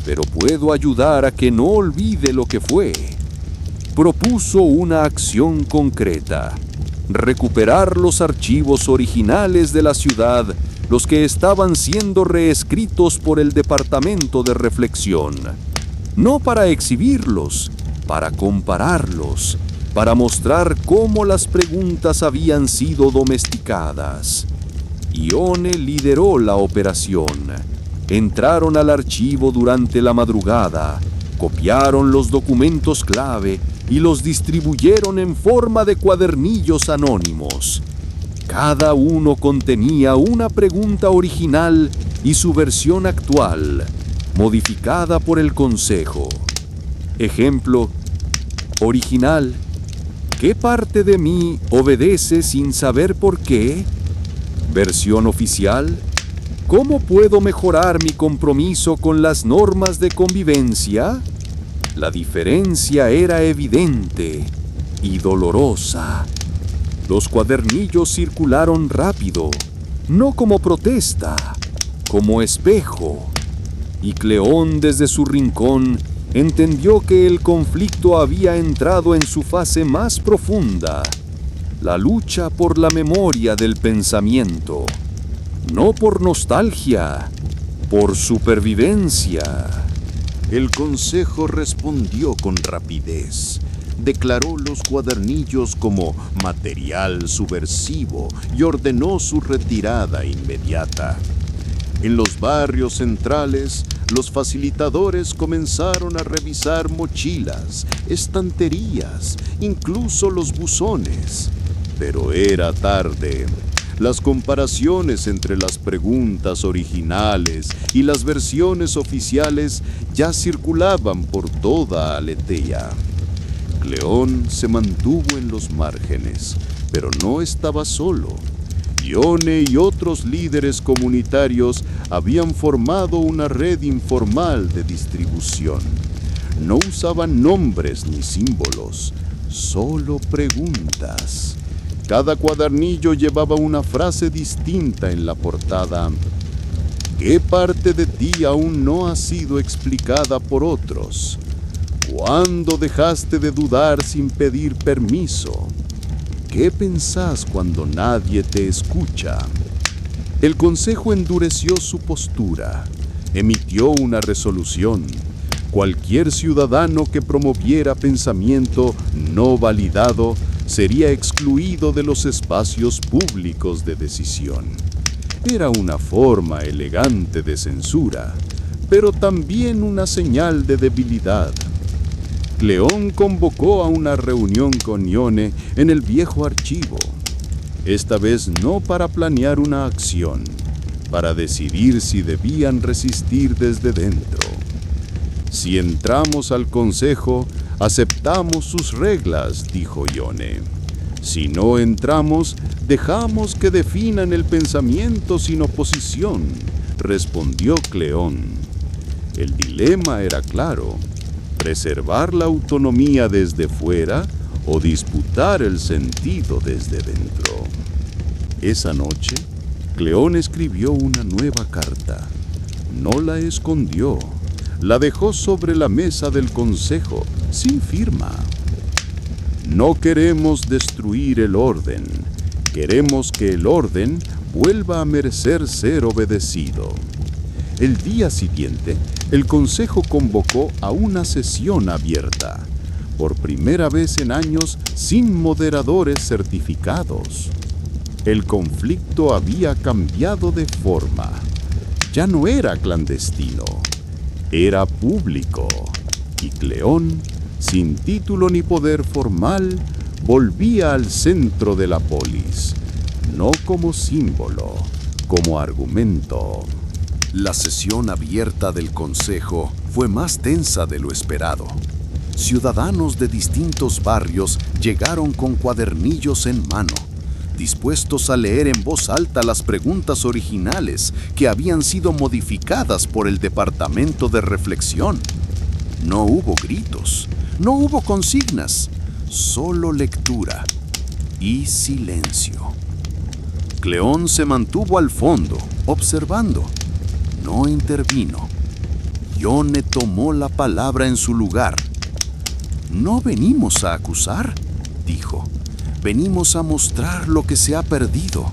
pero puedo ayudar a que no olvide lo que fue. Propuso una acción concreta: recuperar los archivos originales de la ciudad, los que estaban siendo reescritos por el Departamento de Reflexión. No para exhibirlos, para compararlos, para mostrar cómo las preguntas habían sido domesticadas. Ione lideró la operación. Entraron al archivo durante la madrugada, copiaron los documentos clave y los distribuyeron en forma de cuadernillos anónimos. Cada uno contenía una pregunta original y su versión actual, modificada por el Consejo. Ejemplo: original: ¿qué parte de mí obedece sin saber por qué? Versión oficial: ¿cómo puedo mejorar mi compromiso con las normas de convivencia? La diferencia era evidente y dolorosa. Los cuadernillos circularon rápido, no como protesta, como espejo. Y Cleón, desde su rincón, entendió que el conflicto había entrado en su fase más profunda: la lucha por la memoria del pensamiento. No por nostalgia, por supervivencia. El Consejo respondió con rapidez. Declaró los cuadernillos como material subversivo y ordenó su retirada inmediata. En los barrios centrales, los facilitadores comenzaron a revisar mochilas, estanterías, incluso los buzones. Pero era tarde. Las comparaciones entre las preguntas originales y las versiones oficiales ya circulaban por toda Aletheia. Cleón se mantuvo en los márgenes, pero no estaba solo. Ione y otros líderes comunitarios habían formado una red informal de distribución. No usaban nombres ni símbolos, solo preguntas. Cada cuadernillo llevaba una frase distinta en la portada. ¿Qué parte de ti aún no ha sido explicada por otros? ¿Cuándo dejaste de dudar sin pedir permiso? ¿Qué pensás cuando nadie te escucha? El Consejo endureció su postura. Emitió una resolución. Cualquier ciudadano que promoviera pensamiento no validado sería excluido de los espacios públicos de decisión. Era una forma elegante de censura, pero también una señal de debilidad. Cleón convocó a una reunión con Ione en el viejo archivo. Esta vez no para planear una acción, para decidir si debían resistir desde dentro. Si entramos al Consejo, aceptamos sus reglas, dijo Ione. Si no entramos, dejamos que definan el pensamiento sin oposición, respondió Cleón. El dilema era claro: preservar la autonomía desde fuera o disputar el sentido desde dentro. Esa noche, Cleón escribió una nueva carta. No la escondió, la dejó sobre la mesa del Consejo, sin firma. No queremos destruir el orden, queremos que el orden vuelva a merecer ser obedecido. El día siguiente, el Consejo convocó a una sesión abierta, por primera vez en años sin moderadores certificados. El conflicto había cambiado de forma. Ya no era clandestino, era público. Y Cleón, sin título ni poder formal, volvía al centro de la polis, no como símbolo, como argumento. La sesión abierta del Consejo fue más tensa de lo esperado. Ciudadanos de distintos barrios llegaron con cuadernillos en mano, dispuestos a leer en voz alta las preguntas originales que habían sido modificadas por el Departamento de Reflexión. No hubo gritos, no hubo consignas, solo lectura y silencio. Cleón se mantuvo al fondo, observando. No intervino. Ione tomó la palabra en su lugar. «No venimos a acusar», dijo. «Venimos a mostrar lo que se ha perdido».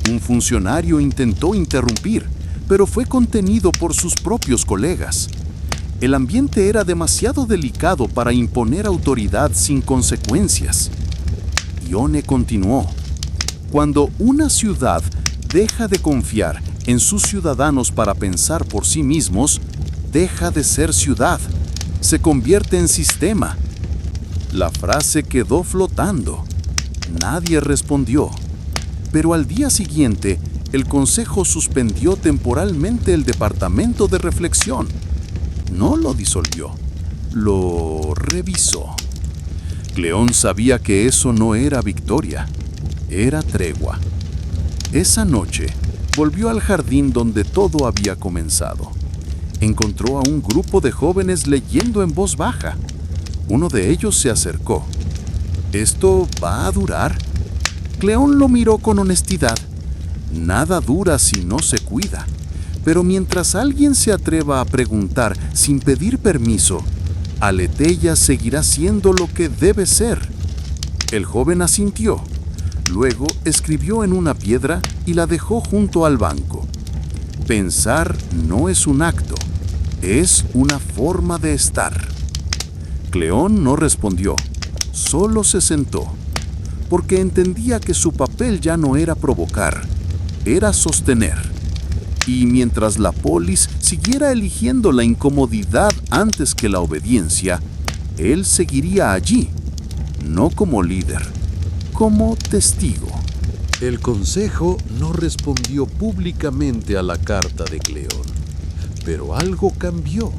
Un funcionario intentó interrumpir, pero fue contenido por sus propios colegas. El ambiente era demasiado delicado para imponer autoridad sin consecuencias. Ione continuó. Cuando una ciudad deja de confiar en sus ciudadanos para pensar por sí mismos, deja de ser ciudad, se convierte en sistema. La frase quedó flotando. Nadie respondió. Pero al día siguiente, el consejo suspendió temporalmente el departamento de reflexión. No lo disolvió, lo revisó. Cleón sabía que eso no era victoria, era tregua. Esa noche, volvió al jardín donde todo había comenzado. Encontró a un grupo de jóvenes leyendo en voz baja. Uno de ellos se acercó. ¿Esto va a durar? Cleón lo miró con honestidad. Nada dura si no se cuida. Pero mientras alguien se atreva a preguntar sin pedir permiso, Aletheia seguirá siendo lo que debe ser. El joven asintió. Luego escribió en una piedra y la dejó junto al banco. Pensar no es un acto, es una forma de estar. Cleón no respondió, solo se sentó, porque entendía que su papel ya no era provocar, era sostener. Y mientras la polis siguiera eligiendo la incomodidad antes que la obediencia, él seguiría allí, no como líder, como testigo. El consejo no respondió públicamente a la carta de Cleón, pero algo cambió.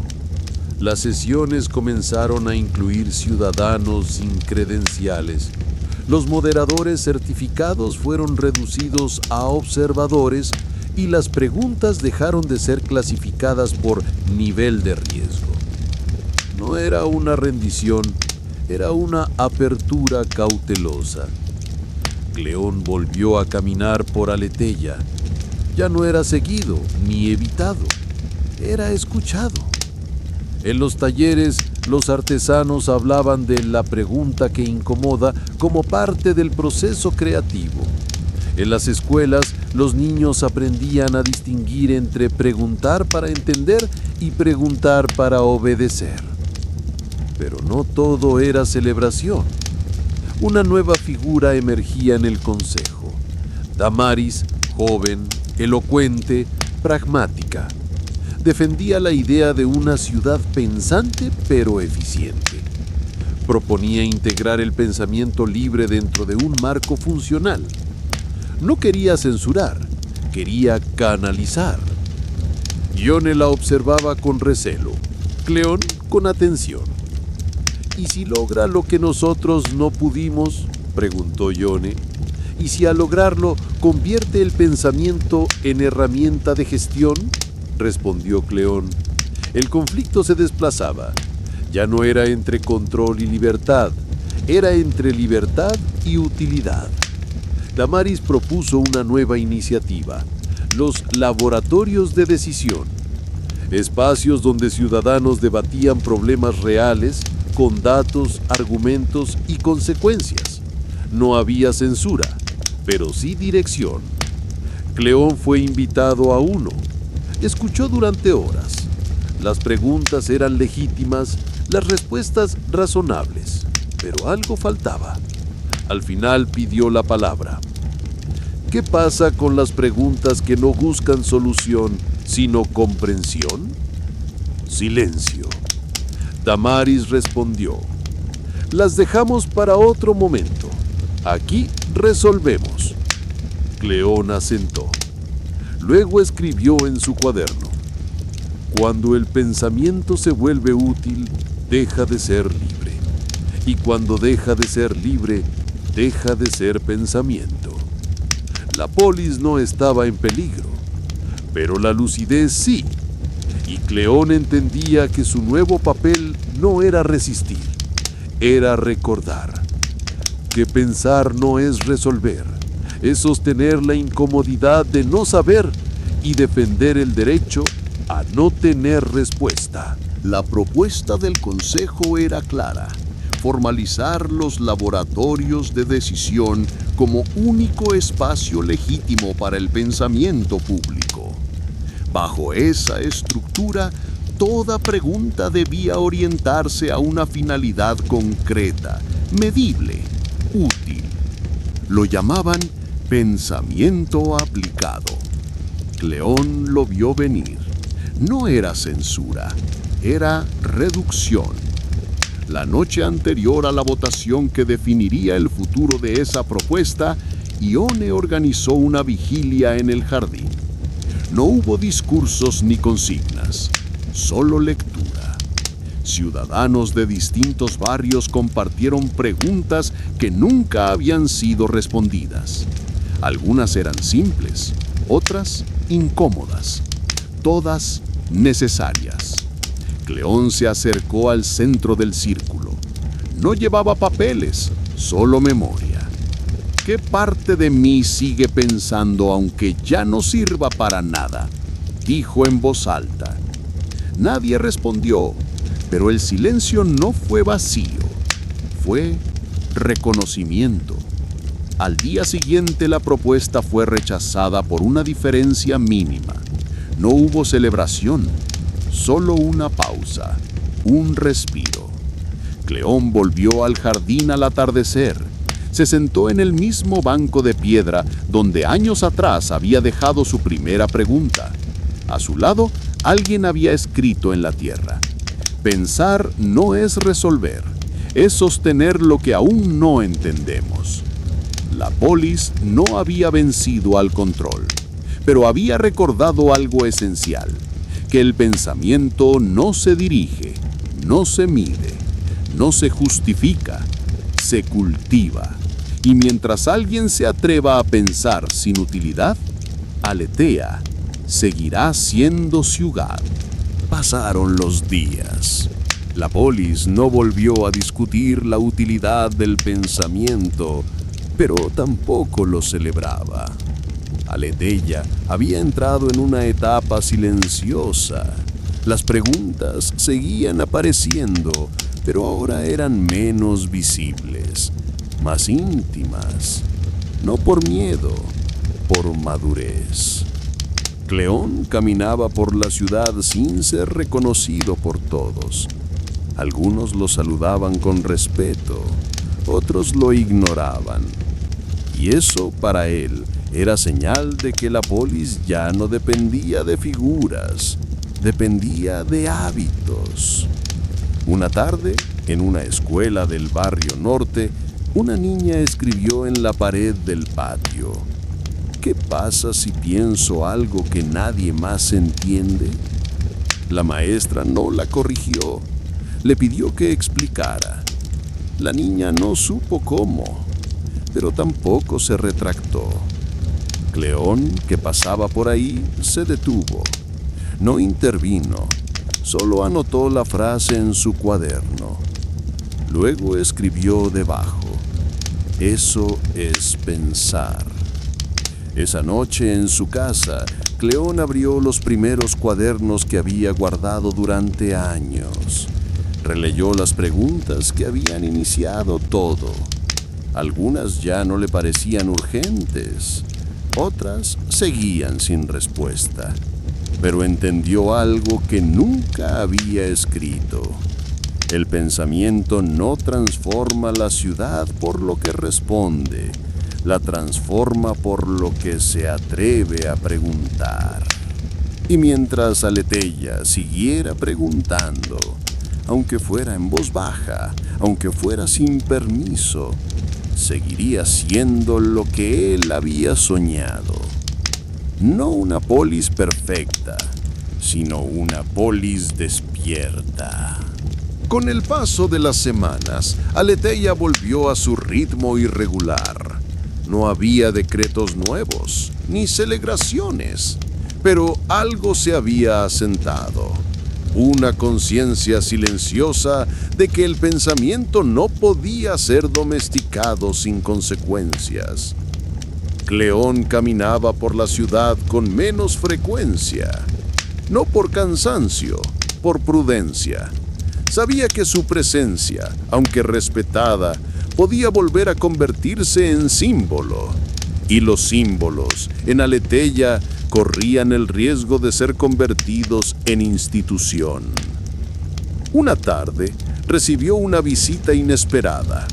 Las sesiones comenzaron a incluir ciudadanos sin credenciales. Los moderadores certificados fueron reducidos a observadores y las preguntas dejaron de ser clasificadas por nivel de riesgo. No era una rendición, era una apertura cautelosa. Cleón volvió a caminar por Aletheia. Ya no era seguido ni evitado, era escuchado. En los talleres, los artesanos hablaban de la pregunta que incomoda como parte del proceso creativo. En las escuelas, los niños aprendían a distinguir entre preguntar para entender y preguntar para obedecer. Pero no todo era celebración. Una nueva figura emergía en el consejo. Damaris, joven, elocuente, pragmática. Defendía la idea de una ciudad pensante pero eficiente. Proponía integrar el pensamiento libre dentro de un marco funcional. No quería censurar, quería canalizar. Ione la observaba con recelo, Cleón con atención. ¿Y si logra lo que nosotros no pudimos?, preguntó Ione. ¿Y si al lograrlo convierte el pensamiento en herramienta de gestión?, respondió Cleón. El conflicto se desplazaba. Ya no era entre control y libertad, era entre libertad y utilidad. Damaris propuso una nueva iniciativa, los laboratorios de decisión, espacios donde ciudadanos debatían problemas reales con datos, argumentos y consecuencias. No había censura, pero sí dirección. Cleón fue invitado a uno. Escuchó durante horas. Las preguntas eran legítimas, las respuestas razonables, pero algo faltaba. Al final pidió la palabra. ¿Qué pasa con las preguntas que no buscan solución, sino comprensión? Silencio. Damaris respondió. Las dejamos para otro momento. Aquí resolvemos. Cleón asentó. Luego escribió en su cuaderno. Cuando el pensamiento se vuelve útil, deja de ser libre. Y cuando deja de ser libre, deja de ser pensamiento. La polis no estaba en peligro, pero la lucidez sí. Y Cleón entendía que su nuevo papel no era resistir, era recordar. Que pensar no es resolver, es sostener la incomodidad de no saber y defender el derecho a no tener respuesta. La propuesta del consejo era clara: formalizar los laboratorios de decisión como único espacio legítimo para el pensamiento público. Bajo esa estructura, toda pregunta debía orientarse a una finalidad concreta, medible, útil. Lo llamaban pensamiento aplicado. Cleón lo vio venir. No era censura, era reducción. La noche anterior a la votación que definiría el futuro de esa propuesta, Ione organizó una vigilia en el jardín. No hubo discursos ni consignas, solo lectura. Ciudadanos de distintos barrios compartieron preguntas que nunca habían sido respondidas. Algunas eran simples, otras incómodas, todas necesarias. Cleón se acercó al centro del círculo. No llevaba papeles, solo memoria. ¿Qué parte de mí sigue pensando aunque ya no sirva para nada?, dijo en voz alta. Nadie respondió, pero el silencio no fue vacío, fue reconocimiento. Al día siguiente la propuesta fue rechazada por una diferencia mínima. No hubo celebración, solo una pausa, un respiro. Cleón volvió al jardín al atardecer. Se sentó en el mismo banco de piedra donde años atrás había dejado su primera pregunta. A su lado, alguien había escrito en la tierra: pensar no es resolver, es sostener lo que aún no entendemos. La polis no había vencido al control, pero había recordado algo esencial: que el pensamiento no se dirige, no se mide, no se justifica, se cultiva. Y mientras alguien se atreva a pensar sin utilidad, Aletea seguirá siendo ciudad. Pasaron los días. La polis no volvió a discutir la utilidad del pensamiento, pero tampoco lo celebraba. Aleteia había entrado en una etapa silenciosa. Las preguntas seguían apareciendo, pero ahora eran menos visibles, más íntimas, no por miedo, por madurez. Cleón caminaba por la ciudad sin ser reconocido por todos. Algunos lo saludaban con respeto, otros lo ignoraban. Y eso para él era señal de que la polis ya no dependía de figuras, dependía de hábitos. Una tarde, en una escuela del barrio norte, una niña escribió en la pared del patio: ¿qué pasa si pienso algo que nadie más entiende? La maestra no la corrigió, le pidió que explicara. La niña no supo cómo, pero tampoco se retractó. Cleón, que pasaba por ahí, se detuvo. No intervino, solo anotó la frase en su cuaderno. Luego escribió debajo: eso es pensar. Esa noche en su casa, Cleón abrió los primeros cuadernos que había guardado durante años. Releyó las preguntas que habían iniciado todo. Algunas ya no le parecían urgentes, otras seguían sin respuesta. Pero entendió algo que nunca había escrito: el pensamiento no transforma la ciudad por lo que responde, la transforma por lo que se atreve a preguntar. Y mientras Aleteia siguiera preguntando, aunque fuera en voz baja, aunque fuera sin permiso, seguiría siendo lo que él había soñado. No una polis perfecta, sino una polis despierta. Con el paso de las semanas, Aleteia volvió a su ritmo irregular. No había decretos nuevos, ni celebraciones, pero algo se había asentado. Una conciencia silenciosa de que el pensamiento no podía ser domesticado sin consecuencias. Cleón caminaba por la ciudad con menos frecuencia. no por cansancio, por prudencia. Sabía que su presencia, aunque respetada, podía volver a convertirse en símbolo. Y los símbolos en Aletheia corrían el riesgo de ser convertidos en institución. Una tarde recibió una visita inesperada.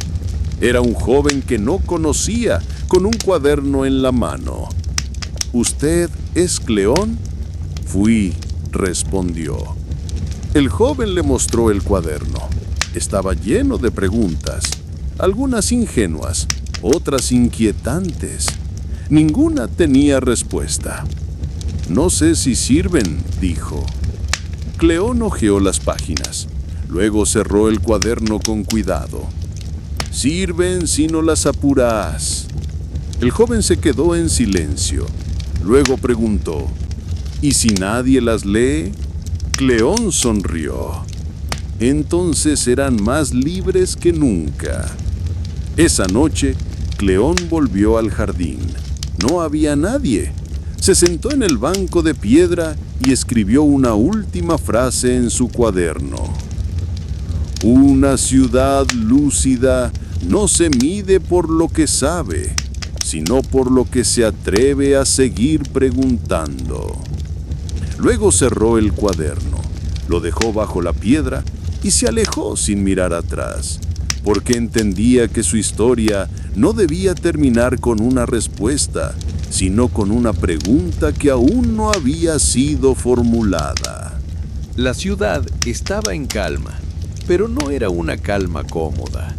Era un joven que no conocía, con un cuaderno en la mano. ¿Usted es Cleón? Fui, respondió. El joven le mostró el cuaderno. Estaba lleno de preguntas, algunas ingenuas, otras inquietantes. Ninguna tenía respuesta. No sé si sirven, dijo. Cleón hojeó las páginas. Luego cerró el cuaderno con cuidado. Sirven si no las apuras. El joven se quedó en silencio. Luego preguntó, ¿y si nadie las lee? Cleón sonrió. Entonces serán más libres que nunca. Esa noche, Cleón volvió al jardín. No había nadie. Se sentó en el banco de piedra y escribió una última frase en su cuaderno. Una ciudad lúcida no se mide por lo que sabe, sino por lo que se atreve a seguir preguntando. Luego cerró el cuaderno, lo dejó bajo la piedra y se alejó sin mirar atrás, porque entendía que su historia no debía terminar con una respuesta, sino con una pregunta que aún no había sido formulada. La ciudad estaba en calma, pero no era una calma cómoda.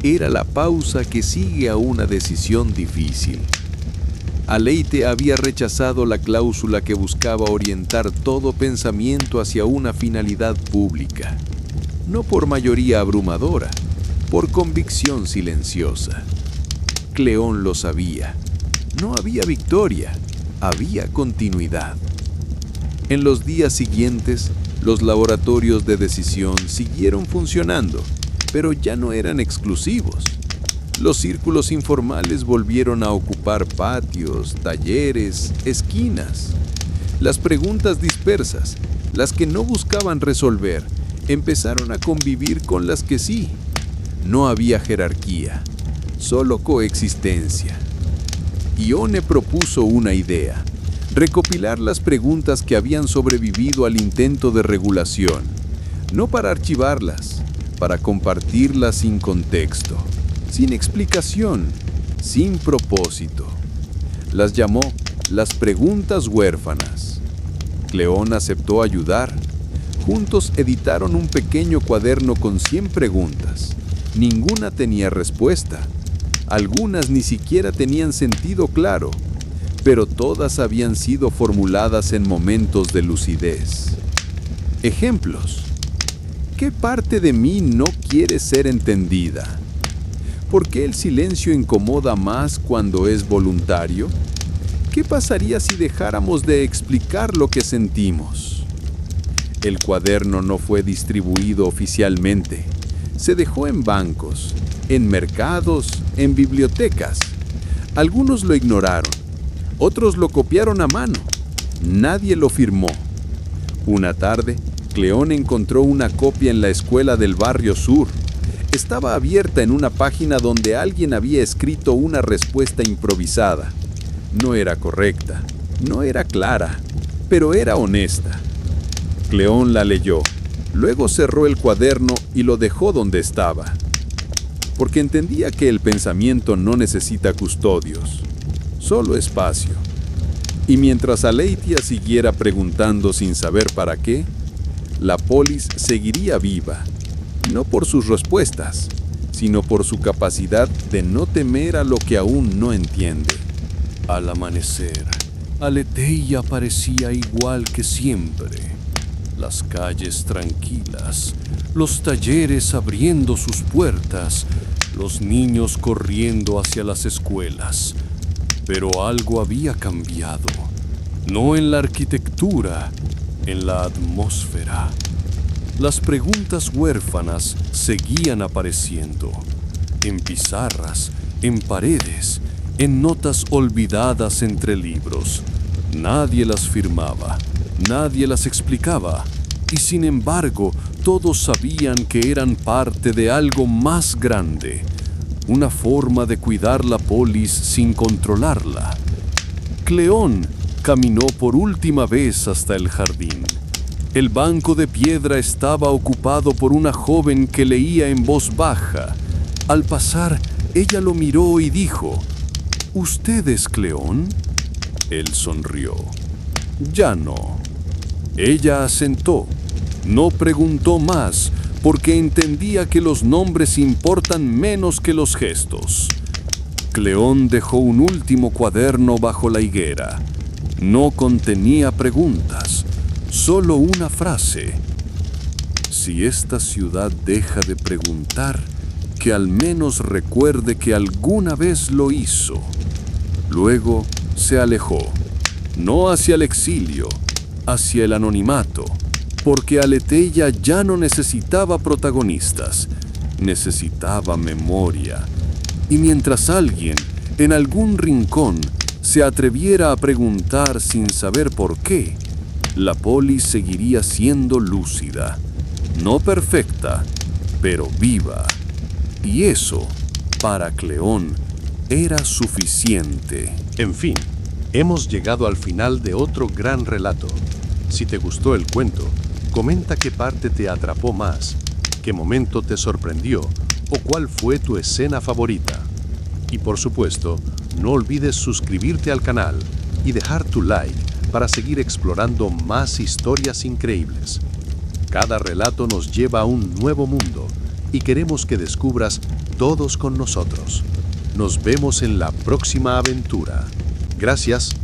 Era la pausa que sigue a una decisión difícil. Aleite había rechazado la cláusula que buscaba orientar todo pensamiento hacia una finalidad pública, no por mayoría abrumadora, por convicción silenciosa. Cleón lo sabía. No había victoria, había continuidad. En los días siguientes, los laboratorios de decisión siguieron funcionando, pero ya no eran exclusivos. Los círculos informales volvieron a ocupar patios, talleres, esquinas. Las preguntas dispersas, las que no buscaban resolver, empezaron a convivir con las que sí. No había jerarquía, solo coexistencia. Ione propuso una idea: recopilar las preguntas que habían sobrevivido al intento de regulación, no para archivarlas, para compartirlas sin contexto, sin explicación, sin propósito. Las llamó las preguntas huérfanas. Cleón aceptó ayudar. Juntos editaron un pequeño cuaderno con 100 preguntas. Ninguna tenía respuesta. Algunas ni siquiera tenían sentido claro, pero todas habían sido formuladas en momentos de lucidez. Ejemplos. ¿Qué parte de mí no quiere ser entendida? ¿Por qué el silencio incomoda más cuando es voluntario? ¿Qué pasaría si dejáramos de explicar lo que sentimos? El cuaderno no fue distribuido oficialmente. Se dejó en bancos, en mercados, en bibliotecas. Algunos lo ignoraron, otros lo copiaron a mano. Nadie lo firmó. Una tarde, Cleón encontró una copia en la escuela del barrio sur. Estaba abierta en una página donde alguien había escrito una respuesta improvisada. No era correcta, no era clara, pero era honesta. Cleón la leyó, luego cerró el cuaderno y lo dejó donde estaba, porque entendía que el pensamiento no necesita custodios, solo espacio. Y mientras Aletheia siguiera preguntando sin saber para qué, la polis seguiría viva, no por sus respuestas, sino por su capacidad de no temer a lo que aún no entiende. Al amanecer, Aletheia parecía igual que siempre. Las calles tranquilas, los talleres abriendo sus puertas, los niños corriendo hacia las escuelas. Pero algo había cambiado, no en la arquitectura, en la atmósfera. Las preguntas huérfanas seguían apareciendo, en pizarras, en paredes, en notas olvidadas entre libros. Nadie las firmaba, Nadie las explicaba, y sin embargo, todos sabían que eran parte de algo más grande, una forma de cuidar la polis sin controlarla. Cleón caminó por última vez hasta el jardín. El banco de piedra estaba ocupado por una joven que leía en voz baja. Al pasar, ella lo miró y dijo: ¿Usted es Cleón? Él sonrió. Ya no. Ella asentó. No preguntó más, porque entendía que los nombres importan menos que los gestos. Cleón dejó un último cuaderno bajo la higuera. No contenía preguntas, solo una frase. Si esta ciudad deja de preguntar, que al menos recuerde que alguna vez lo hizo. Luego se alejó, no hacia el exilio, hacia el anonimato, porque Aletheia ya no necesitaba protagonistas, necesitaba memoria. Y mientras alguien, en algún rincón, se atreviera a preguntar sin saber por qué, la polis seguiría siendo lúcida, no perfecta, pero viva. Y eso, para Cleón, era suficiente. En fin, hemos llegado al final de otro gran relato. Si te gustó el cuento, comenta qué parte te atrapó más, qué momento te sorprendió o cuál fue tu escena favorita. Y por supuesto, no olvides suscribirte al canal y dejar tu like para seguir explorando más historias increíbles. Cada relato nos lleva a un nuevo mundo y queremos que descubras todos con nosotros. Nos vemos en la próxima aventura. Gracias